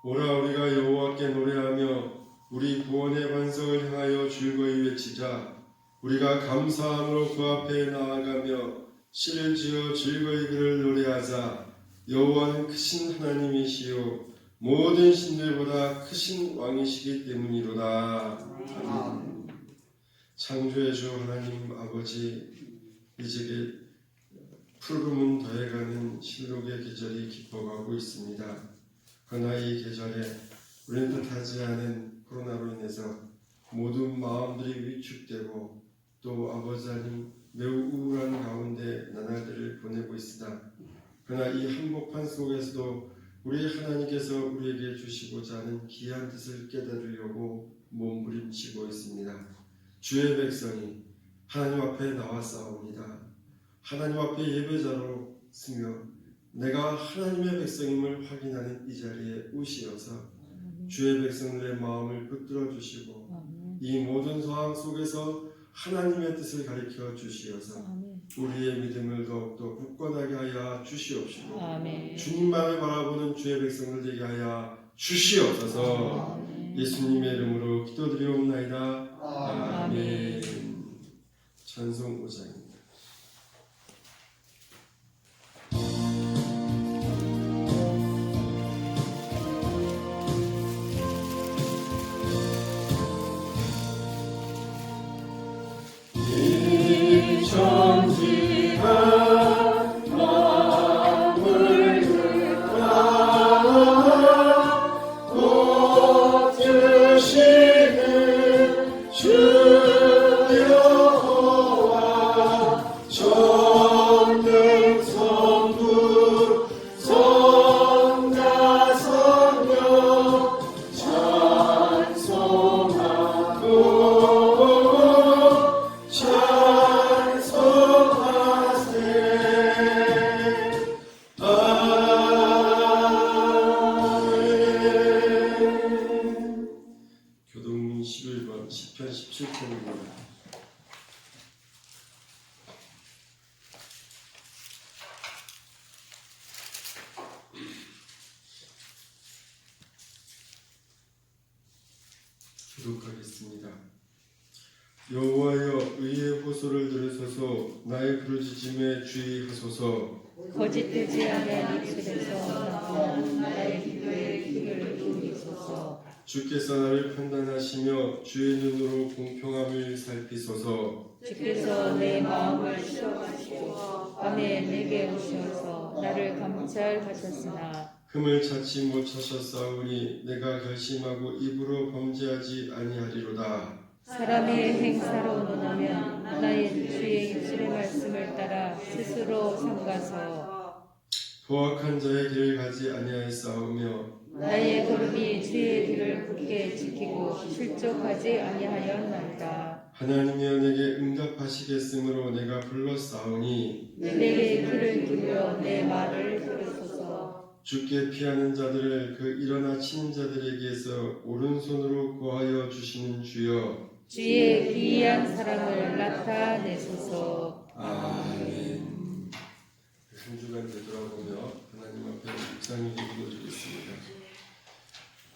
오라 우리가 여호와께 노래하며 우리 구원의 반석을 향하여 즐거이 외치자. 우리가 감사함으로 그 앞에 나아가며 시를 지어 즐거이 그를 노래하자. 여호와는 크신 하나님이시요 모든 신들보다 크신 왕이시기 때문이로다. 아멘. 창조의 주 하나님 아버지, 이제 푸르름은 더해가는 실록의 계절이 깊어가고 있습니다. 그러나 이 계절에 우리는 뜻하지 않은 코로나로 인해서 모든 마음들이 위축되고 또 아버지 하나님 매우 우울한 가운데 나날들을 보내고 있으나, 그러나 이 한복판 속에서도 우리 하나님께서 우리에게 주시고자 하는 귀한 뜻을 깨달으려고 몸부림치고 있습니다. 주의 백성이 하나님 앞에 나와 싸웁니다. 하나님 앞에 예배자로 서며 내가 하나님의 백성임을 확인하는 이 자리에 오시어서 주의 백성들의 마음을 붙들어 주시고 이 모든 상황 속에서 하나님의 뜻을 가르쳐 주시어서 우리의 믿음을 더욱더 굳건하게 하여 주시옵시고 주님만을 바라보는 주의 백성들 되게 하여 주시옵소서. 예수님의 이름으로 기도드리옵나이다. 아멘. 찬송 5장입니다. 교동문 11번 시편 17편입니다. 기록하겠습니다. 여호와여, 의의 호소를 들으소서. 나의 부르짖음에 주의하소서. 거짓되지 않은 입술에서 나의 기도에 귀를 기울이소서. 주께서 나를 판단하시며 주의 눈으로 공평함을 살피소서. 주께서 내 마음을 시험하시고 밤에 내게 오셔서 나를 감찰하셨으나 흠을 찾지 못하셨사오니 내가 결심하고 입으로 범죄하지 아니하리로다. 사람의 행사로 논하면 나의 주의 입술의 말씀을 따라 스스로 삼가서 포악한 자의 길을 가지 아니하였사오며 나의 걸음이 주의 길을 굳게 지키고 실족하지 아니하였나이다. 하나님이여 내게 응답하시겠으므로 내가 불렀사오니 내게 귀를 기울여 내 말을 들으소서. 주께 피하는 자들을 그 일어나 치는 자들에게서 오른손으로 구하여 주시는 주여, 주의 기이한 사랑을 나타내소서. 아멘. 한 주간 되돌아보며 하나님 앞에 묵상을 드리겠습니다.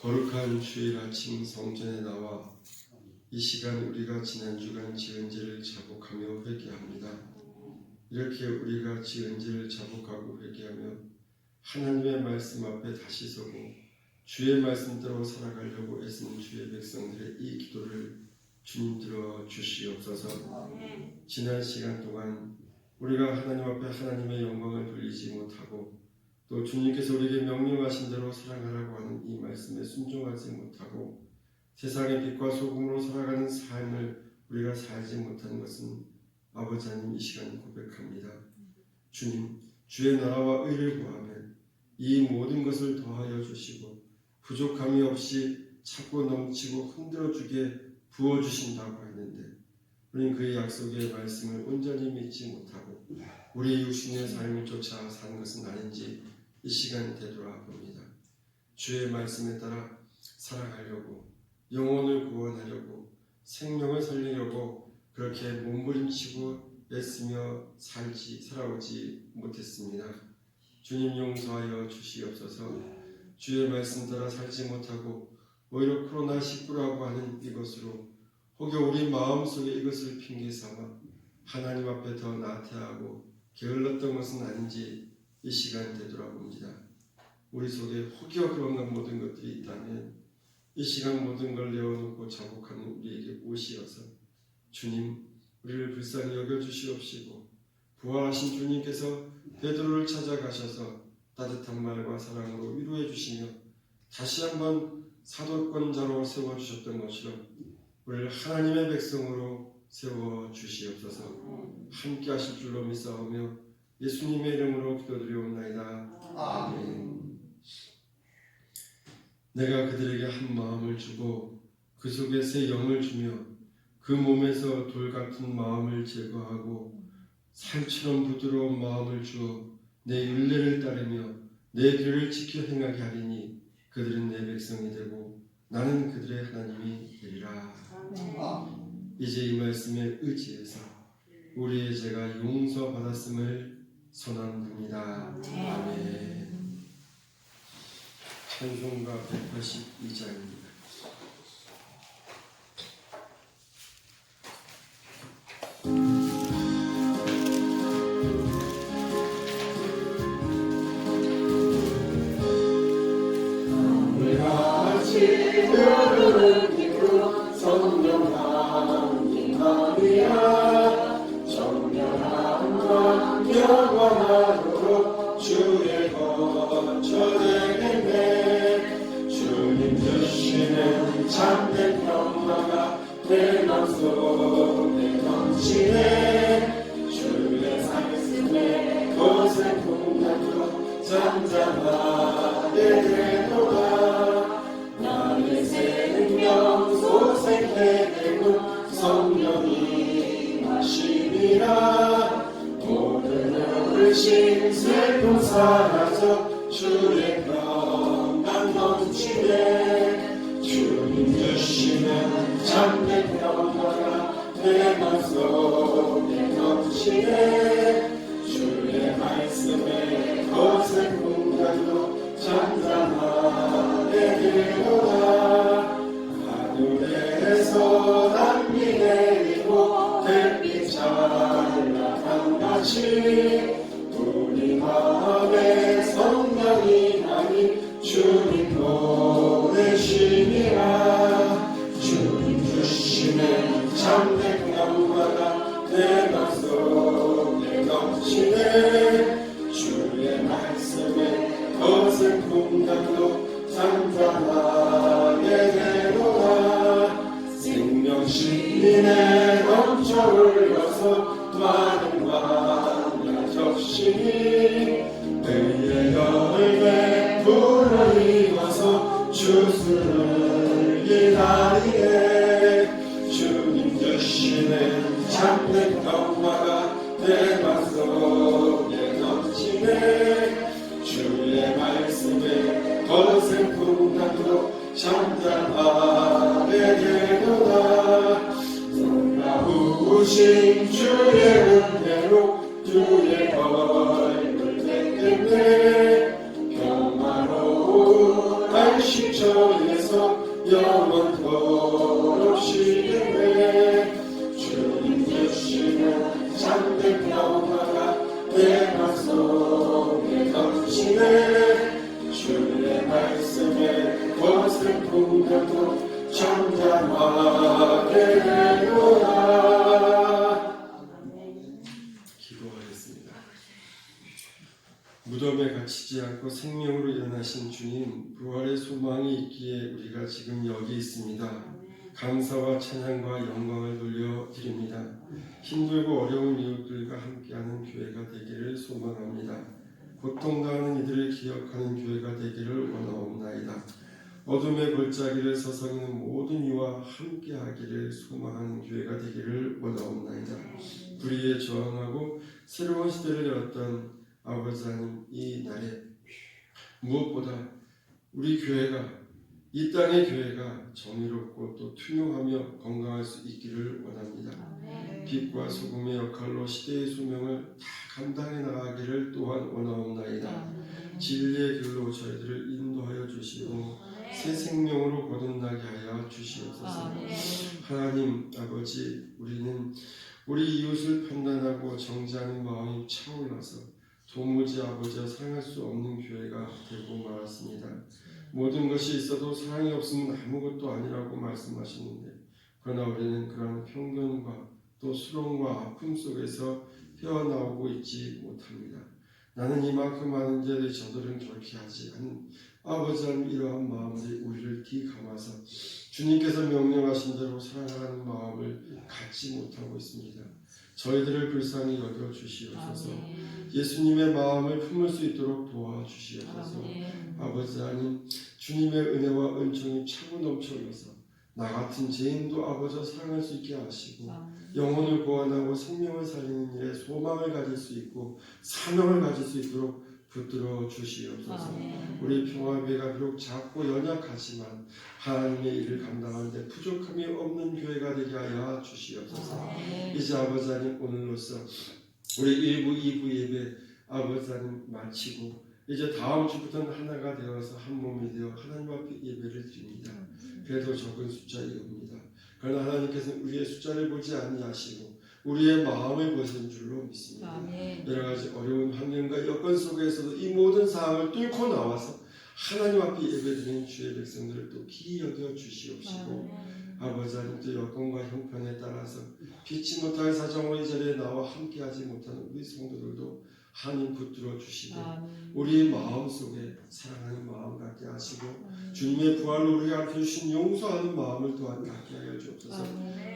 거룩한 주일 아침 성전에 나와 이 시간 우리가 지난 주간 지은 죄를 자복하며 회개합니다. 이렇게 우리가 지은 죄를 자복하고 회개하며 하나님의 말씀 앞에 다시 서고 주의 말씀대로 살아가려고 애쓰는 주의 백성들의 이 기도를 주님 들어 주시옵소서. 지난 시간 동안 우리가 하나님 앞에 하나님의 영광을 돌리지 못하고 또 주님께서 우리에게 명령하신 대로 사랑하라고 하는 이 말씀에 순종하지 못하고 세상의 빛과 소금으로 살아가는 삶을 우리가 살지 못하는 것은 아버지 하나님 이 시간 고백합니다. 주님, 주의 나라와 의를 구하면 이 모든 것을 더하여 주시고 부족함이 없이 차고 넘치고 흔들어주게 부어주신다고 했는데 우리는 그의 약속의 말씀을 온전히 믿지 못하고 우리 육신의 삶을 쫓아 사는 것은 아닌지 이 시간 되돌아봅니다. 주의 말씀에 따라 살아가려고 영혼을 구원하려고 생명을 살리려고 그렇게 몸부림치고 애쓰며 살아오지 못했습니다. 주님 용서하여 주시옵소서. 주의 말씀 따라 살지 못하고 오히려 코로나19라고 하는 이것으로 혹여 우리 마음속에 이것을 핑계 삼아 하나님 앞에 더 나태하고 게을렀던 것은 아닌지 이 시간 되돌아봅니다. 우리 속에 혹여 그런 모든 것들이 있다면 이 시간 모든 걸 내어놓고 자복하는 우리에게 오시어서 주님 우리를 불쌍히 여겨주시옵시고 부활하신 주님께서 베드로를 찾아가셔서 따뜻한 말과 사랑으로 위로해 주시며 다시 한번 사도권자로 세워주셨던 것처럼 우리를 하나님의 백성으로 세워주시옵소서. 함께 하실 줄로 믿사오며 예수님의 이름으로 기도드리옵나이다. 아멘. 내가 그들에게 한 마음을 주고 그 속에 새 영을 주며 그 몸에서 돌 같은 마음을 제거하고 살처럼 부드러운 마음을 주어 내 율례를 따르며 내 규를 지켜 행하게 하리니 그들은 내 백성이 되고 나는 그들의 하나님이 되리라. 이제 이 말씀에 의지해서 우리의 죄가 용서받았음을 선언합니다. 아멘. 찬송가 182장입니다. 주의 거처되겠네. 주님 주시는 참된 평화가 내 맘속에 넘치네. 주의 말씀에 곳에 풍랑도 잠잠하게 되도다. 나의 생명 소생해 되고 성령이 마시니라. 모든 어르신 슬픔 사라져 주의 평강 넘치네. 주님 주시는 참된 평화가 내 맘속에 넘치네. 주의 말씀에 거센 풍랑도 잠잠하게 되도다. 하늘에서 단비 내리고 햇빛 찬란한 같이 우리 마음에 성령이 나니 주님 보내시니라. 주님 주시는 참된 평화가 내 맘속에 넘치네. 주의 말씀에 거센 풍랑도 잠잠하게 되도다. 생명신에 넘쳐 흘러서 많은 광야 적시니 의의 열매 불어입어서 주수를 기다리네. 주님 주시는 참된 평화가 내 맘속에 넘치네. 주의 말씀에 거센 풍랑도 잠잠하게 되도다. 놀라우신 주의 은혜로 주의 얼굴 뵙겠네. 평화로운 안식처에서 영원토록 쉬겠네. 주님 주시는 참된 평화가 내 맘속에 넘치네. 주의 말씀에 거센 풍랑도 잠잠하게 되도다. 기도하겠습니다. 무덤에 갇히지 않고 생명으로 일어나신 주님, 부활의 소망이 있기에 우리가 지금 여기 있습니다. 감사와 찬양과 영광을 돌려드립니다. 힘들고 어려운 이웃들과 함께하는 교회가 되기를 소망합니다. 고통당하는 이들을 기억하는 교회가 되기를 원하옵나이다. 어둠의 골짜기를 서성이는 모든 이와 함께하기를 소망하는 교회가 되기를 원하옵나이다. 불의에 저항하고 새로운 시대를 열었던 아버지 하나님, 이 날에 무엇보다 우리 교회가 이 땅의 교회가 정의롭고 또 투명하며 건강할 수 있기를 원합니다. 빛과 소금의 역할로 시대의 소명을 다 감당해 나가기를 또한 원하옵나이다. 진리의 길로 저희들을 인도하여 주시고 새 생명으로 거듭나게 하여 주시옵소서. 하나님 아버지, 우리는 우리 이웃을 판단하고 정죄하는 마음이 차올라서 도무지 아버지와 사랑할 수 없는 교회가 되고 말았습니다. 모든 것이 있어도 사랑이 없으면 아무것도 아니라고 말씀하시는데, 그러나 우리는 그런 편견과 또 수렁과 아픔 속에서 헤어나오고 있지 못합니다. 나는 이만큼 많은데 저들은 그렇게 하지 않는 아버지 하나님, 이러한 마음들이 우리를 뒤감아서 주님께서 명령하신 대로 사랑하는 마음을 갖지 못하고 있습니다. 저희들을 불쌍히 여겨 주시옵소서. 예수님의 마음을 품을 수 있도록 도와주시옵소서. 아버지 하나님, 주님의 은혜와 은총이 차고 넘쳐나서 나 같은 죄인도 아버지와 사랑할 수 있게 하시고 영혼을 구원하고 생명을 살리는 일에 소망을 가질 수 있고 사명을 가질 수 있도록 붙들어 주시옵소서. 우리 평화교회가 비록 작고 연약하지만 하나님의 일을 감당하는데 부족함이 없는 교회가 되게 하여 주시옵소서. 이제 아버지 하나님, 오늘로써 우리 1부, 2부 예배 아버지 하나님 마치고 이제 다음 주부터는 하나가 되어서 한 몸이 되어 하나님 앞에 예배를 드립니다. 그래도 적은 숫자이옵니다. 그러나 하나님께서는 우리의 숫자를 보지 아니하시고 우리의 마음을 보시는 줄로 믿습니다. 여러 가지 어려운 환경과 여건 속에서도 이 모든 상황을 뚫고 나와서 하나님 앞에 예배드리는 주의 백성들을 또 기이 여겨 주시옵시고 아버지 하나님, 또 여건과 형편에 따라서 피치 못할 사정으로 이 자리에 나와 함께하지 못하는 우리 성도들도 하나님 붙들어 주시고 우리의 마음속에 사랑하는 마음 갖게 하시고 주님의 부활로 우리가 가르쳐 주신 용서하는 마음을 또한 갖게 하여 주옵소서.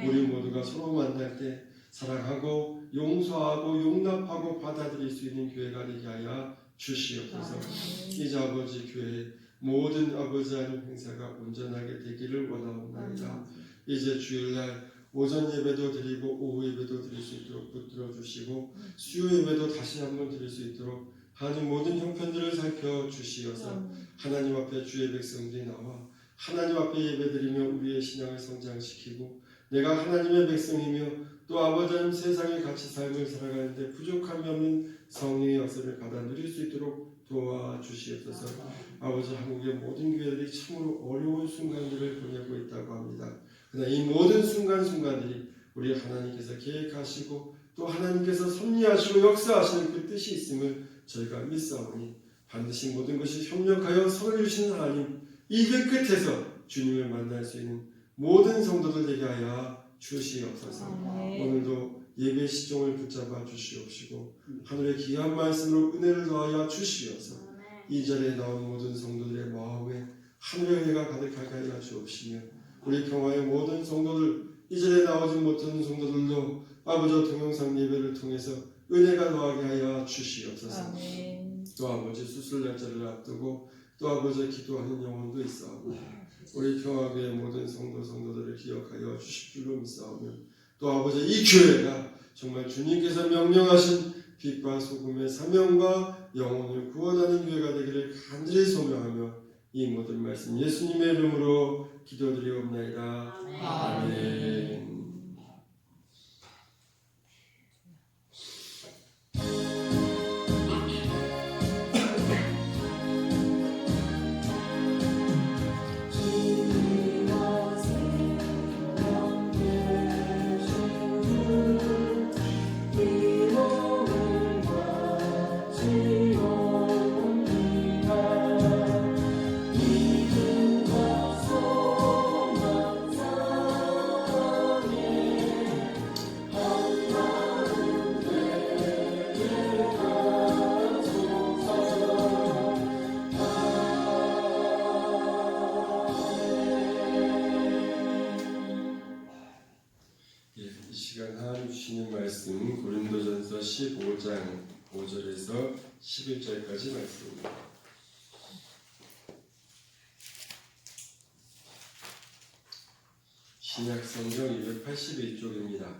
우리 모두가 서로 만날 때 사랑하고 용서하고 용납하고 받아들일 수 있는 교회가 되게 하여 주시옵소서. 이제 아버지 교회 모든 아버지 하나님 행사가 온전하게 되기를 원하옵나이다. 이제 주일날 오전 예배도 드리고 오후 예배도 드릴 수 있도록 붙들어 주시고 수요 예배도 다시 한번 드릴 수 있도록 하나님 모든 형편들을 살펴 주시어서 하나님 앞에 주의 백성들이 나와 하나님 앞에 예배드리며 우리의 신앙을 성장시키고 내가 하나님의 백성이며 또 아버지 하나님 세상의 같이 삶을 살아가는데 부족함이 없는 성령의 역사를 받아 누릴 수 있도록 도와주시옵소서. 아버지, 한국의 모든 교회들이 참으로 어려운 순간들을 보내고 있다고 합니다. 그러나 이 모든 순간순간들이 우리 하나님께서 계획하시고 또 하나님께서 섭리하시고 역사하시는 그 뜻이 있음을 저희가 믿사오니 반드시 모든 것이 협력하여 선을 주시는 하나님, 이 길 끝에서 주님을 만날 수 있는 모든 성도들 되게 하여 주시옵소서. 오늘도 예배 시종을 붙잡아 주시옵시고 하늘의 귀한 말씀으로 은혜를 더하여 주시옵소서. 이 자리에 나온 모든 성도들의 마음에 하늘의 은혜가 가득하게 하여 주옵시며 우리 평화의 모든 성도들, 이 자리에 나오지 못하는 성도들도 아버지 동영상 예배를 통해서 은혜가 더하게 하여 주시옵소서. 또 아버지 수술 날짜를 앞두고 또 아버지 기도하는 영혼도 있사오고 우리 평화교회 모든 성도들을 기억하여 주실 줄로 믿사오며 또 아버지 이 교회가 정말 주님께서 명령하신 빛과 소금의 사명과 영혼을 구원하는 교회가 되기를 간절히 소명하며 이 모든 말씀 예수님의 이름으로 기도드리옵나이다. 아멘. 말씀 고린도전서 15장 5절에서 11절까지 말씀입니다. 신약성경 281쪽입니다.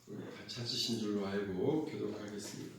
우리 다 찾으신 줄로 알고 교독하겠습니다.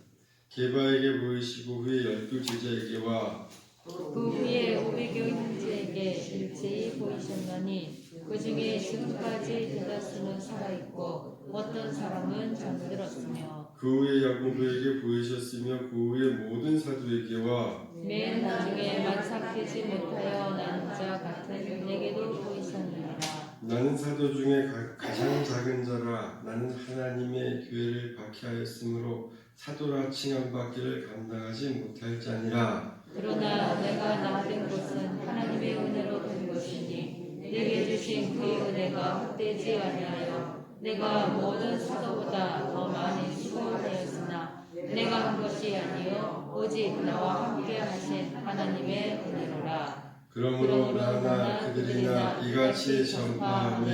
게바에게 보이시고 후에 12 제자에게와 그 후에 500여 형제에게 일제히 보이셨나니 그 중에 지금까지 대다수는 살아있고 어떤 사람은 잠들었으며 그 후에 야고보에게 보이셨으며 그 후에 모든 사도에게와 맨 나중에 만삭되지 못하여 나는 자 같은 내게도 보이셨느니라. 나는 사도 중에 가장 작은 자라. 나는 하나님의 교회를 박해하였으므로 사도라 칭함받기를 감당하지 못할 자니라. 그러나 내가 나된 것은 하나님의 은혜로 된 것이니 내게 주신 그 은혜가 헛되지 아니하여 내가 모든 사도보다 더 많이 수고하였으나 내가 한 것이 아니요 오직 나와 함께 하신 하나님의 은혜로라. 그러므로 나나 그들이나 이같이 전파하며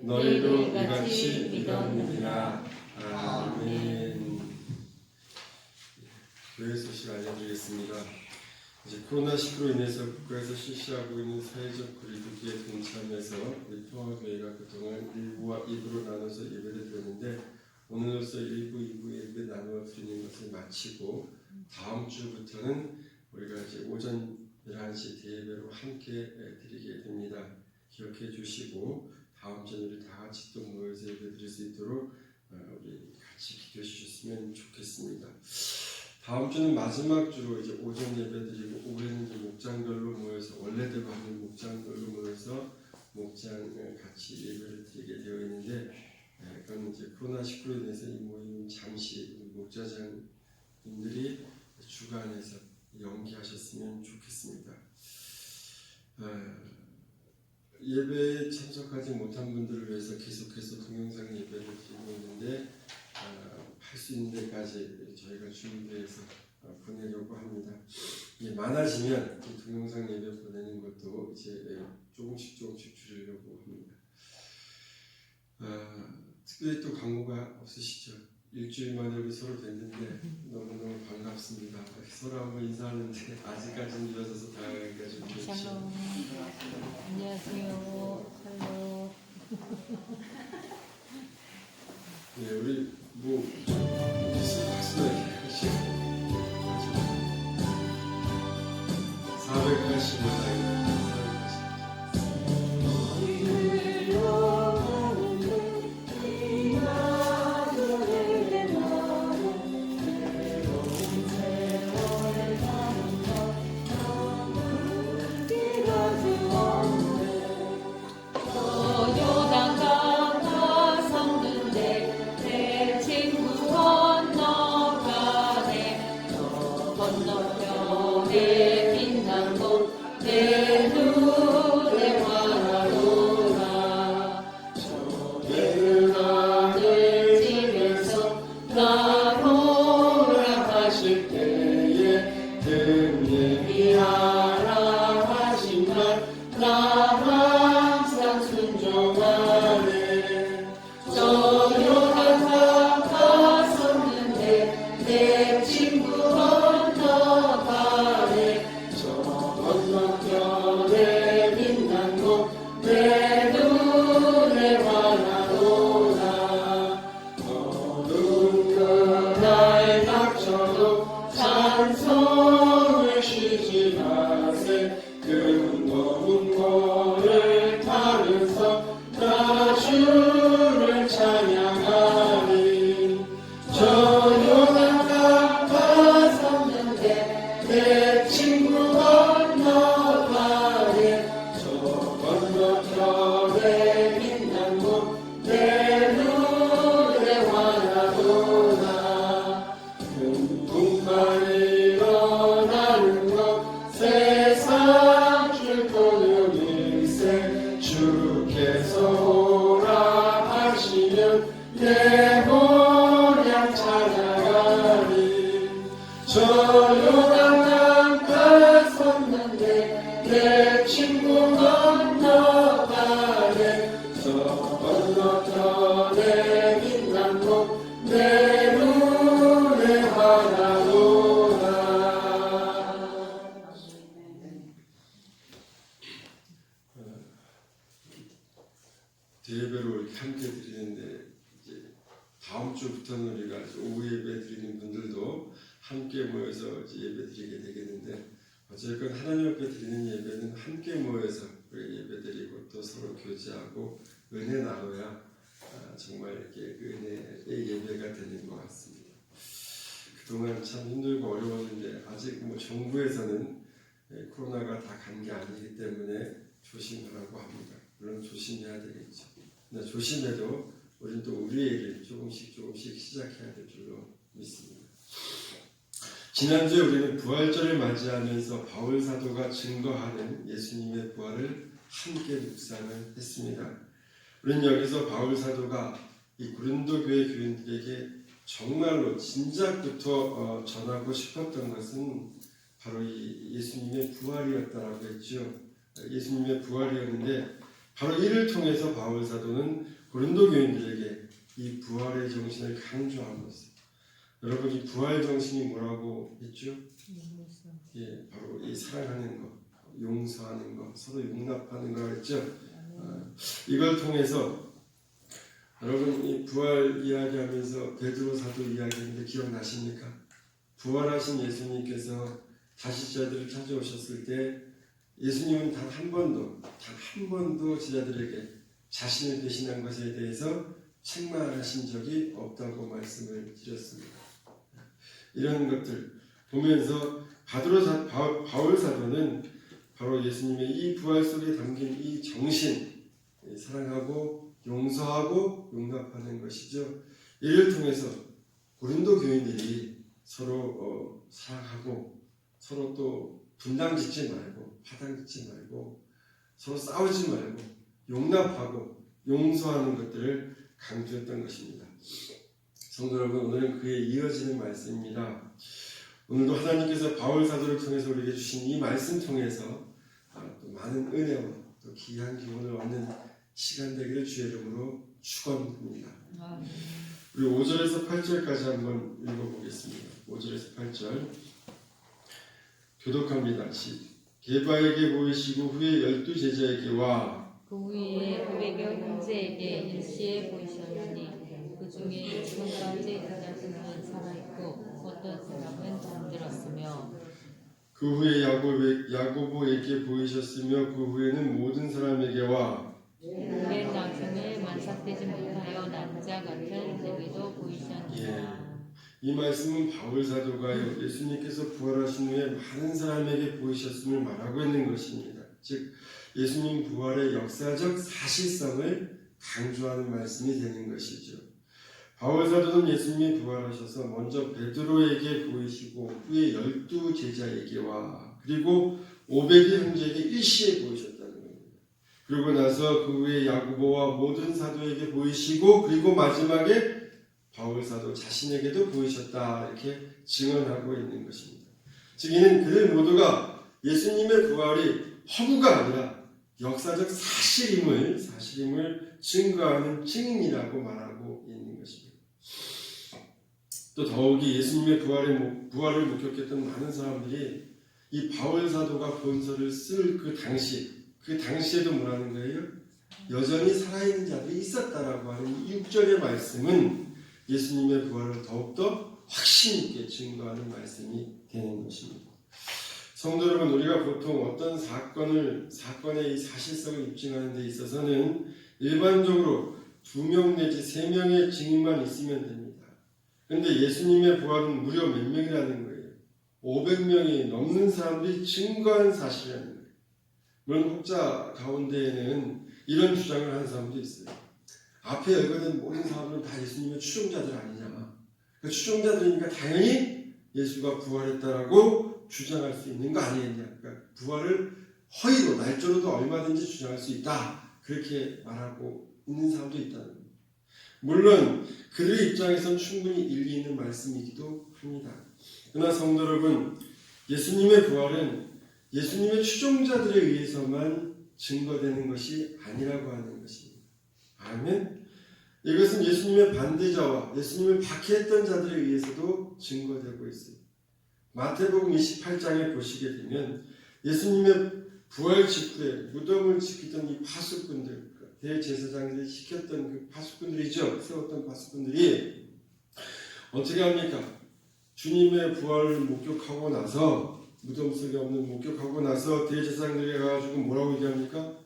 너희도 이같이 믿었느니라. 아멘. 교회 소식 알려드리겠습니다. 이제 코로나19로 인해서 국가에서 실시하고 있는 사회적 거리두기에 동참해서 우리 평화교회가 그동안 1부와 2부로 나눠서 예배를 드렸는데 오늘로서 1부, 2부 예배 나누어 드리는 것을 마치고 다음 주부터는 우리가 이제 오전 11시 대예배로 함께 드리게 됩니다. 기억해 주시고 다음 주에 우리 다 같이 또 모여서 예배 드릴 수 있도록 우리 같이 기도해 주셨으면 좋겠습니다. 다음 주는 마지막 주로 이제 오전 예배 드리고 오후에는 이제 목장별로 모여서 원래대로 하는 목장별로 모여서 목장 같이 예배를 드리게 되어 있는데 그건 이제 코로나19로 인해서 이 모임 잠시 목자장님들이 주관해서 연기하셨으면 좋겠습니다. 예배에 참석하지 못한 분들을 위해서 계속해서 동영상 예배를 드리고 있는데 할 수 있는 데까지 저희가 준비해서 보내려고 합니다. 많아지면 이 동영상 예배 보내는 것도 이제 조금씩 줄이려고 합니다. 특별히 또 광고가 없으시죠? 일주일 만에 우리 서로 뵀는데 너무너무 반갑습니다. 서로 한번 인사하는데 아직까지는 일어서서 다가가기가 좀 그렇죠. 샬롬. 안녕하세요. 샬롬. 네, 우리 뭐 박수도 이렇게 하시고 485장입니다. 대예배로 이렇게 함께 드리는데 이제 다음 주부터는 우리가 오후 예배 드리는 분들도 함께 모여서 이제 예배드리게 되겠는데 어쨌건 하나님 앞에 드리는 예배는 함께 모여서 예배드리고 또 서로 교제하고 은혜 나눠야 정말 이렇게 은혜의 예배가 되는 것 같습니다. 그동안 참 힘들고 어려웠는데 아직 뭐 정부에서는 코로나가 다 간 게 아니기 때문에 조심하라고 합니다. 물론 조심해야 되겠죠. 근데 조심해도 우리는 또 우리의 일을 조금씩 시작해야 될 줄로 믿습니다. 지난주에 우리는 부활절을 맞이하면서 바울 사도가 증거하는 예수님의 부활을 함께 묵상을 했습니다. 우리는 여기서 바울 사도가 이 고린도 교회 교인들에게 정말로 진작부터 전하고 싶었던 것은 바로 이 예수님의 부활이었다라고 했죠. 예수님의 부활이었는데 바로 이를 통해서 바울 사도는 고린도 교인들에게 이 부활의 정신을 강조하고 있어요. 여러분 이 부활 정신이 뭐라고 했죠? 예, 바로 이 사랑하는 것, 용서하는 것, 서로 용납하는 거 했죠. 이걸 통해서 여러분 이 부활 이야기하면서 베드로 사도 이야기했는데 기억나십니까? 부활하신 예수님께서 다시 제자들을 찾아오셨을 때 예수님은 단 한 번도 제자들에게 자신을 배신한 것에 대해서 책망하신 적이 없다고 말씀을 드렸습니다. 이런 것들 보면서 바울 사도는 바로 예수님의 이 부활 속에 담긴 이 정신, 사랑하고 용서하고 용납하는 것이죠. 이를 통해서 고린도 교인들이 서로 사랑하고 서로 또 분당 짓지 말고 파당 짓지 말고 서로 싸우지 말고 용납하고 용서하는 것들을 강조했던 것입니다. 성도 여러분, 오늘은 그에 이어지는 말씀입니다. 오늘도 하나님께서 바울 사도를 통해서 우리에게 주신 이 말씀 통해서 또 많은 은혜와 또 귀한 기운을 얻는 시간 되기를 주의 이름으로 축원합니다. 우리 5절에서 8절까지 한번 읽어보겠습니다. 5절에서 8절 교독합니다. 게바에게 보이시고 후에 12제자에게와 그 후에 900여 형제에게 일시에 보이셨느니 그 중에 지금까지 있는 자들은 살아있고 어떤 사람은 잠들었으며 그 후에 야고보에게 보이셨으며 그 후에는 모든 사람에게와 맨 나중에 만삭되지 못하여 남자 같은 내게도 보이셨느니라. 이 말씀은 바울 사도가 예수님께서 부활하신 후에 많은 사람에게 보이셨음을 말하고 있는 것입니다. 즉 예수님 부활의 역사적 사실성을 강조하는 말씀이 되는 것이죠. 바울 사도는 예수님이 부활하셔서 먼저 베드로에게 보이시고 후에 12제자에게와 그리고 500의 형제에게 일시에 보이셨다는 겁니다. 그리고 나서 그 후에 야고보와 모든 사도에게 보이시고 그리고 마지막에 바울 사도 자신에게도 보이셨다 이렇게 증언하고 있는 것입니다. 즉 이는 그들 모두가 예수님의 부활이 허구가 아니라 역사적 사실임을 증거하는 증인이라고 말하고 있는 것입니다. 또 더욱이 예수님의 부활을 목격했던 많은 사람들이 이 바울 사도가 본서를 쓸 그 당시에도 뭐라는 거예요? 여전히 살아있는 자들이 있었다라고 하는 6절의 말씀은 예수님의 부활을 더욱더 확신 있게 증거하는 말씀이 되는 것입니다. 성도 여러분, 우리가 보통 어떤 사건의 이 사실성을 입증하는 데 있어서는 일반적으로 2명 내지 3명의 증인만 있으면 됩니다. 그런데 예수님의 부활은 무려 몇 명이라는 거예요? 500명이 넘는 사람들이 증거한 사실이라는 거예요. 물론 혹자 가운데에는 이런 주장을 하는 사람도 있어요. 앞에 열거된 모든 사람들은 다 예수님의 추종자들 아니냐. 그 추종자들이니까 당연히 예수가 부활했다라고 주장할 수 있는 거 아니겠냐. 그러니까 부활을 허위로 날조로도 얼마든지 주장할 수 있다. 그렇게 말하고 있는 사람도 있다는 겁니다. 물론 그들의 입장에선 충분히 일리 있는 말씀이기도 합니다. 그러나 성도 여러분, 예수님의 부활은 예수님의 추종자들에 의해서만 증거되는 것이 아니라고 하는 것입니다. 아멘. 이것은 예수님의 반대자와 예수님을 박해했던 자들에 의해서도 증거되고 있어요. 마태복음 28장에 보시게 되면 예수님의 부활 직후에 무덤을 지키던 이 파수꾼들, 대제사장들이 시켰던 그 파수꾼들이죠. 세웠던 파수꾼들이 어떻게 합니까? 주님의 부활을 목격하고 나서 무덤 속에 없는 목격하고 나서 대제사장들이 가가지고 뭐라고 얘기합니까?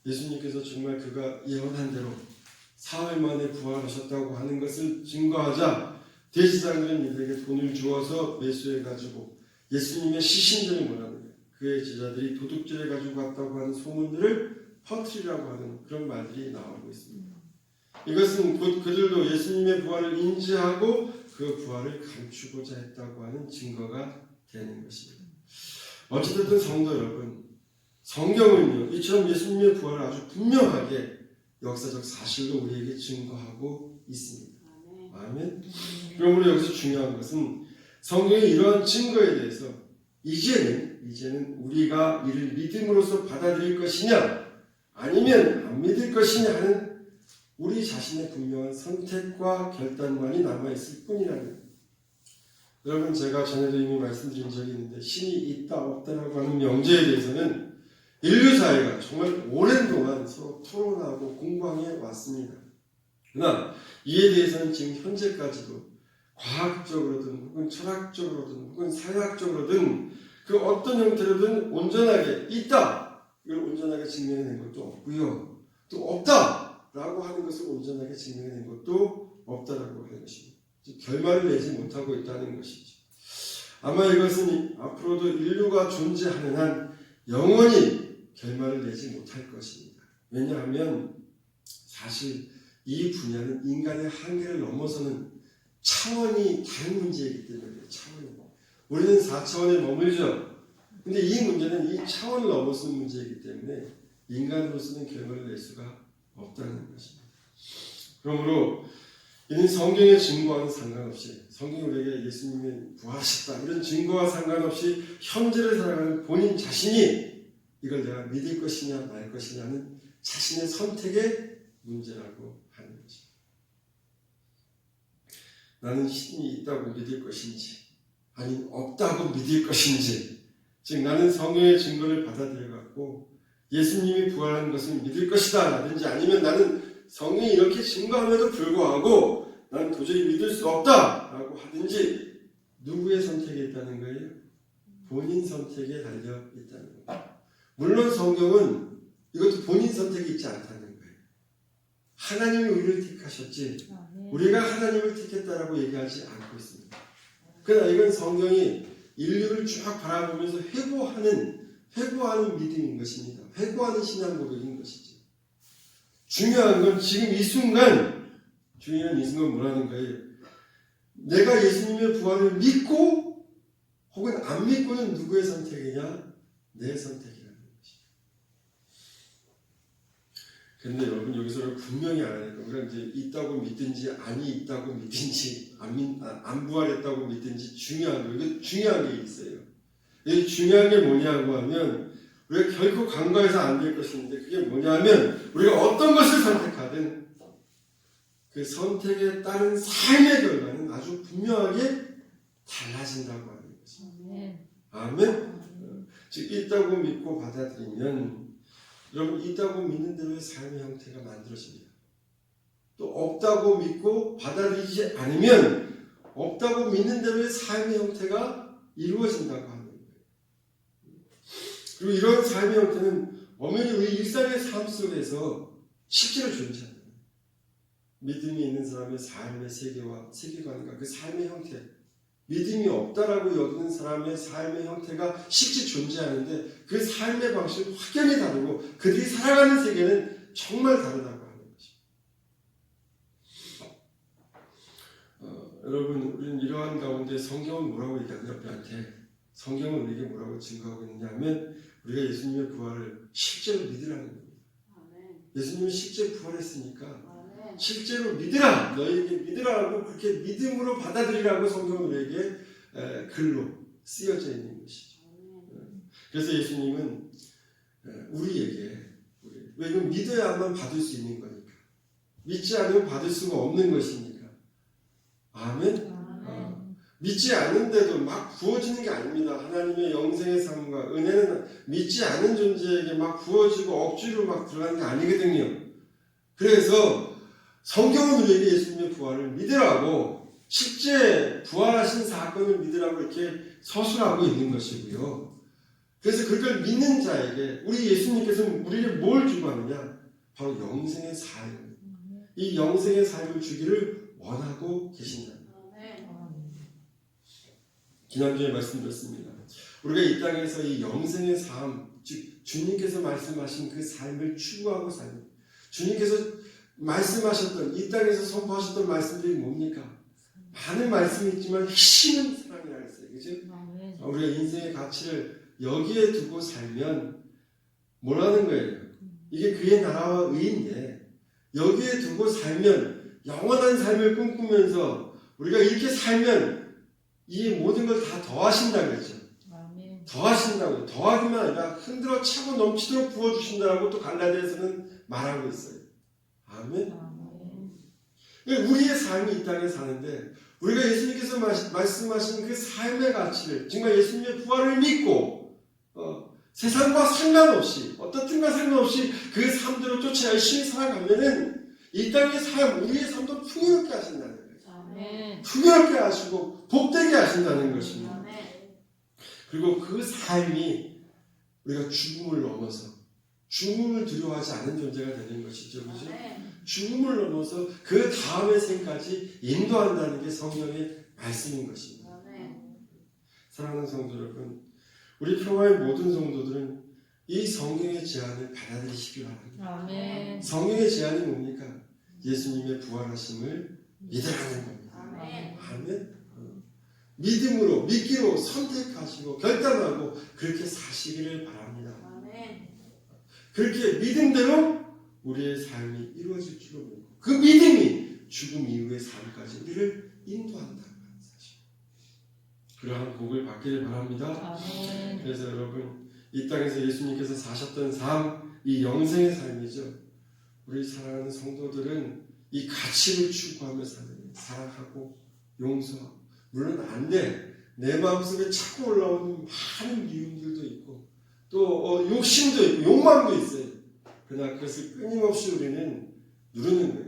예수님께서 정말 그가 예언한 대로 사흘 만에 부활하셨다고 하는 것을 증거하자 대제사장들은 이들에게 돈을 주어서 매수해가지고 예수님의 시신들을 뭐라는 거예요? 그의 제자들이 도둑질해 가지고 갔다고 하는 소문들을 퍼뜨리라고 하는 그런 말들이 나오고 있습니다. 이것은 곧 그들도 예수님의 부활을 인지하고 그 부활을 감추고자 했다고 하는 증거가 되는 것입니다. 어찌됐든 성도 여러분, 성경은요 이처럼 예수님의 부활을 아주 분명하게 역사적 사실로 우리에게 증거하고 있습니다. 아멘. 그러므로 여기서 중요한 것은 성경의 이러한 증거에 대해서 이제는 우리가 이를 믿음으로써 받아들일 것이냐 아니면 안 믿을 것이냐 하는 우리 자신의 분명한 선택과 결단만이 남아있을 뿐이라는 거예요. 여러분, 제가 전에도 이미 말씀드린 적이 있는데 신이 있다 없다라고 하는 명제에 대해서는 인류 사회가 정말 오랜 동안 서로 토론하고 공방해 왔습니다. 그러나 이에 대해서는 지금 현재까지도 과학적으로든 혹은 철학적으로든 혹은 사회학적으로든 그 어떤 형태로든 온전하게 있다, 이걸 온전하게 증명해낸 것도 없고요. 또 없다라고 하는 것을 온전하게 증명해낸 것도 없다라고 하는 것입니다. 즉 결말을 내지 못하고 있다는 것이죠. 아마 이것은 앞으로도 인류가 존재하는 한 영원히 결말을 내지 못할 것입니다. 왜냐하면 사실 이 분야는 인간의 한계를 넘어서는 차원이 다른 문제이기 때문에 차원이. 우리는 4차원에 머물죠. 근데 이 문제는 이 차원을 넘어서는 문제이기 때문에 인간으로서는 결말을 낼 수가 없다는 것입니다. 그러므로 이는 성경의 증거와는 상관없이 성경이 우리에게 예수님이 부활하셨다 이런 증거와 상관없이 현재를 살아가는 본인 자신이 이걸 내가 믿을 것이냐 말 것이냐는 자신의 선택의 문제라고 하는 것입니다. 나는 신이 있다고 믿을 것인지 아니 없다고 믿을 것인지, 즉 나는 성경의 증거를 받아들여갖고 예수님이 부활한 것을 믿을 것이다 라든지 아니면 나는 성경이 이렇게 증거함에도 불구하고 나는 도저히 믿을 수 없다 라고 하든지 누구의 선택에 있다는 거예요? 본인 선택에 달려 있다는 거예요. 물론 성경은 이것도 본인 선택이 있지 않다는 거예요. 하나님이 우리를 택하셨지 우리가 하나님을 택했다라고 얘기하지 않고 있습니다. 그러나 이건 성경이 인류를 쭉 바라보면서 회고하는 믿음인 것입니다. 회고하는 신앙 고백인 것이지. 중요한 건 지금 이 순간 뭐라는 거예요? 내가 예수님의 부활을 믿고 혹은 안 믿고는 누구의 선택이냐? 내 선택이라는 것이죠. 그런데 여러분 여기서 분명히 알아야 돼요. 우리가 이제 있다고 믿든지 아니 있다고 믿든지 안 부활했다고 믿든지 중요한 게 있어요. 이 중요한 게 뭐냐고 하면 우리가 결코 간과해서 안 될 것인데 그게 뭐냐면 우리가 어떤 것을 선택하든 그 선택에 따른 삶의 결과는 아주 분명하게 달라진다고 하는 것입니다. 아멘. 즉 있다고 믿고 받아들이면 여러분 있다고 믿는 대로의 삶의 형태가 만들어집니다. 또 없다고 믿고 받아들이지 않으면 없다고 믿는 대로의 삶의 형태가 이루어진다고 하는 거예요. 그리고 이런 삶의 형태는 엄연히 우리 일상의 삶 속에서 실제로 존재합니다. 믿음이 있는 사람의 삶의 세계관과 그 삶의 형태, 믿음이 없다라고 여기는 사람의 삶의 형태가 실제 존재하는데 그 삶의 방식은 확연히 다르고 그들이 살아가는 세계는 정말 다르다고 하는 것입니다. 여러분, 우리는 이러한 가운데 성경은 뭐라고 얘기하냐? 우리한테 성경은 우리에게 뭐라고 증거하고 있느냐 하면 우리가 예수님의 부활을 실제로 믿으라는 겁니다. 예수님이 실제 부활했으니까 실제로 믿으라, 너희에게 믿으라고 그렇게 믿음으로 받아들이라고 성경은 우리에게 글로 쓰여져 있는 것이죠. 그래서 예수님은 우리에게 왜 이건 믿어야만 받을 수 있는 거니까 믿지 않으면 받을 수가 없는 것이니까 아멘. 믿지 않는데도 막 부어지는 게 아닙니다. 하나님의 영생의 삶과 은혜는 믿지 않은 존재에게 막 부어지고 억지로 막 들어가는 게 아니거든요. 그래서 성경은 우리에게 예수님의 부활을 믿으라고 실제 부활하신 사건을 믿으라고 이렇게 서술하고 있는 것이고요. 그래서 그걸 믿는 자에게 우리 예수님께서는 우리를 뭘 주고 하느냐? 바로 영생의 삶. 이 영생의 삶을 주기를 원하고 계신다. 지난주에 말씀드렸습니다. 우리가 이 땅에서 이 영생의 삶, 즉 주님께서 말씀하신 그 삶을 추구하고 사는, 주님께서 말씀하셨던, 이 땅에서 선포하셨던 말씀들이 뭡니까? 많은 말씀이 있지만 핵심은 사랑이라 했어요. 그죠? 우리가 인생의 가치를 여기에 두고 살면 뭐라는 거예요? 이게 그의 나라와 의인데, 여기에 두고 살면 영원한 삶을 꿈꾸면서 우리가 이렇게 살면 이 모든 걸 다 더하신다는 거죠. 더하신다고, 더하기만 아니라 흔들어 차고 넘치도록 부어주신다라고 또 갈라디아서는 말하고 있어요. 아멘. 우리의 삶이 이 땅에 사는데 우리가 예수님께서 말씀하신 그 삶의 가치를, 정말 예수님의 부활을 믿고 세상과 상관없이, 어떻든가 상관없이 그 삶대로 쫓아 열심히 살아가면은 이 땅의 삶, 우리의 삶도 풍요롭게 하신다는 거예요. 풍요롭게 하시고 복되게 하신다는 것입니다. 그리고 그 삶이 우리가 죽음을 넘어서, 죽음을 두려워하지 않은 존재가 되는 것이죠. 그죠? 죽음을 넘어서 그 다음의 생까지 인도한다는 게 성경의 말씀인 것입니다. 사랑하는 성도 여러분, 우리 평화의 모든 성도들은 이 성경의 제안을 받아들이시기 바랍니다. 성경의 제안이 뭡니까? 예수님의 부활하심을 믿으라는 겁니다. 아멘. 믿음으로, 믿기로 선택하시고 결단하고 그렇게 사시기를 바랍니다. 그렇게 믿음대로 우리의 삶이 이루어질 줄로 믿고, 그 믿음이 죽음 이후의 삶까지 우리를 인도한다는 사실. 그러한 복을 받기를 바랍니다. 그래서 여러분, 이 땅에서 예수님께서 사셨던 삶, 이 영생의 삶이죠. 우리 사랑하는 성도들은 이 가치를 추구하며 사는, 사랑하고 용서하고, 물론 안 돼. 내 마음속에 자꾸 올라오는 많은 미움들도 있고 또 욕심도 있고 욕망도 있어요. 그러나 그것을 끊임없이 우리는 누르는 거예요.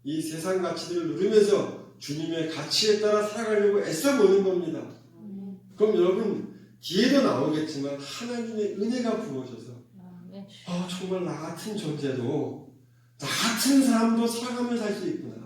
이 세상 가치들을 누르면서 주님의 가치에 따라 살아가려고 애써보는 겁니다. 그럼 여러분, 뒤에도 나오겠지만 하나님의 은혜가 부어져서 정말 나 같은 존재도, 나 같은 사람도 살아가며 살 수 있구나,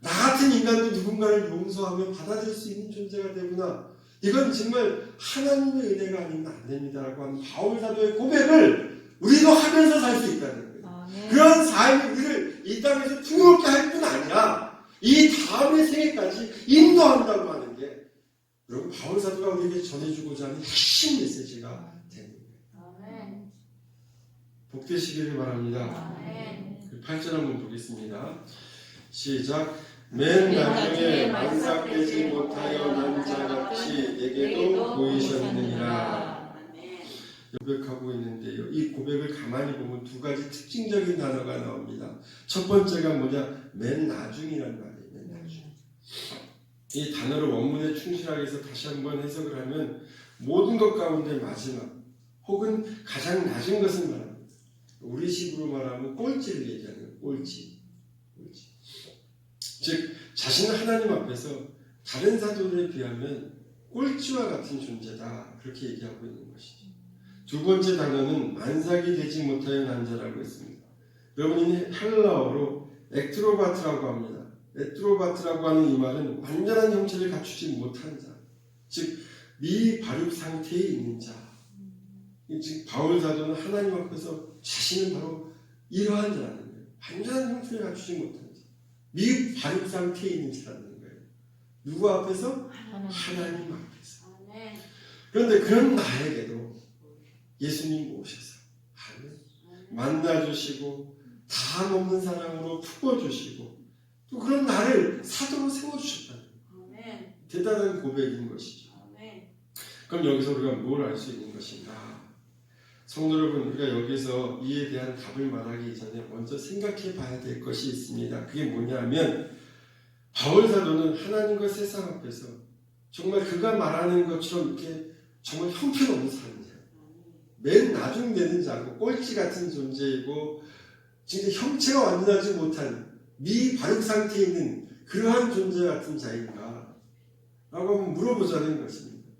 나 같은 인간도 누군가를 용서하며 받아들일 수 있는 존재가 되구나, 이건 정말 하나님의 은혜가 아니면 안 됩니다라고 하는 바울 사도의 고백을 우리도 하면서 살 수 있다는 거예요. 그런 삶이 우리를 이 땅에서 풍요롭게 할 뿐 아니라 이 다음의 생애까지 인도한다고 하는 게, 여러분, 바울 사도가 우리에게 전해주고자 하는 핵심 메시지가 되는 거예요. 복되시기를 바랍니다. 8절 한번 보겠습니다. 시작. 맨 나중에 만삭되지 못하여 난 자같이 내게도 보이셨느니라. 고백하고 있는데요, 이 고백을 가만히 보면 두 가지 특징적인 단어가 나옵니다. 첫 번째가 뭐냐? 맨 나중이란 말이에요. 맨 나중. 이 단어를 원문에 충실하게 해서 다시 한번 해석을 하면 모든 것 가운데 마지막 혹은 가장 낮은 것을 말합니다. 우리식으로 말하면 꼴찌를 얘기하는 거예요. 꼴찌. 즉 자신은 하나님 앞에서 다른 사도들에 비하면 꼴찌와 같은 존재다, 그렇게 얘기하고 있는 것이죠. 두 번째 단어는 만삭이 되지 못하여 난 자라고 했습니다. 여러분이 헬라어로 엑트로바트라고 합니다. 엑트로바트라고 하는 이 말은 완전한 형체를 갖추지 못한 자, 즉 미발육 상태에 있는 자. 즉 바울 사도는 하나님 앞에서 자신은 바로 이러한 자라는 거예요. 완전한 형체를 갖추지 못한 자, 미발육 상태에 있는 자라는 거예요. 누구 앞에서? 하나님 앞에서. 그런데 그런 나에게도 예수님 오셔서 만나주시고 다 넘는 사랑으로 품어주시고 또 그런 나를 사도로 세워주셨다는 대단한 고백인 것이죠. 그럼 여기서 우리가 뭘 알 수 있는 것인가? 성도 여러분, 우리가 여기서 이에 대한 답을 말하기 전에 먼저 생각해 봐야 될 것이 있습니다. 그게 뭐냐면, 바울 사도는 하나님과 세상 앞에서 정말 그가 말하는 것처럼 이렇게 정말 형편없는 사람이에요. 맨 나중되는 자고 꼴찌 같은 존재이고 진짜 형체가 완전하지 못한 미발육 상태에 있는 그러한 존재 같은 자인가? 라고 한번 물어보자는 것입니다.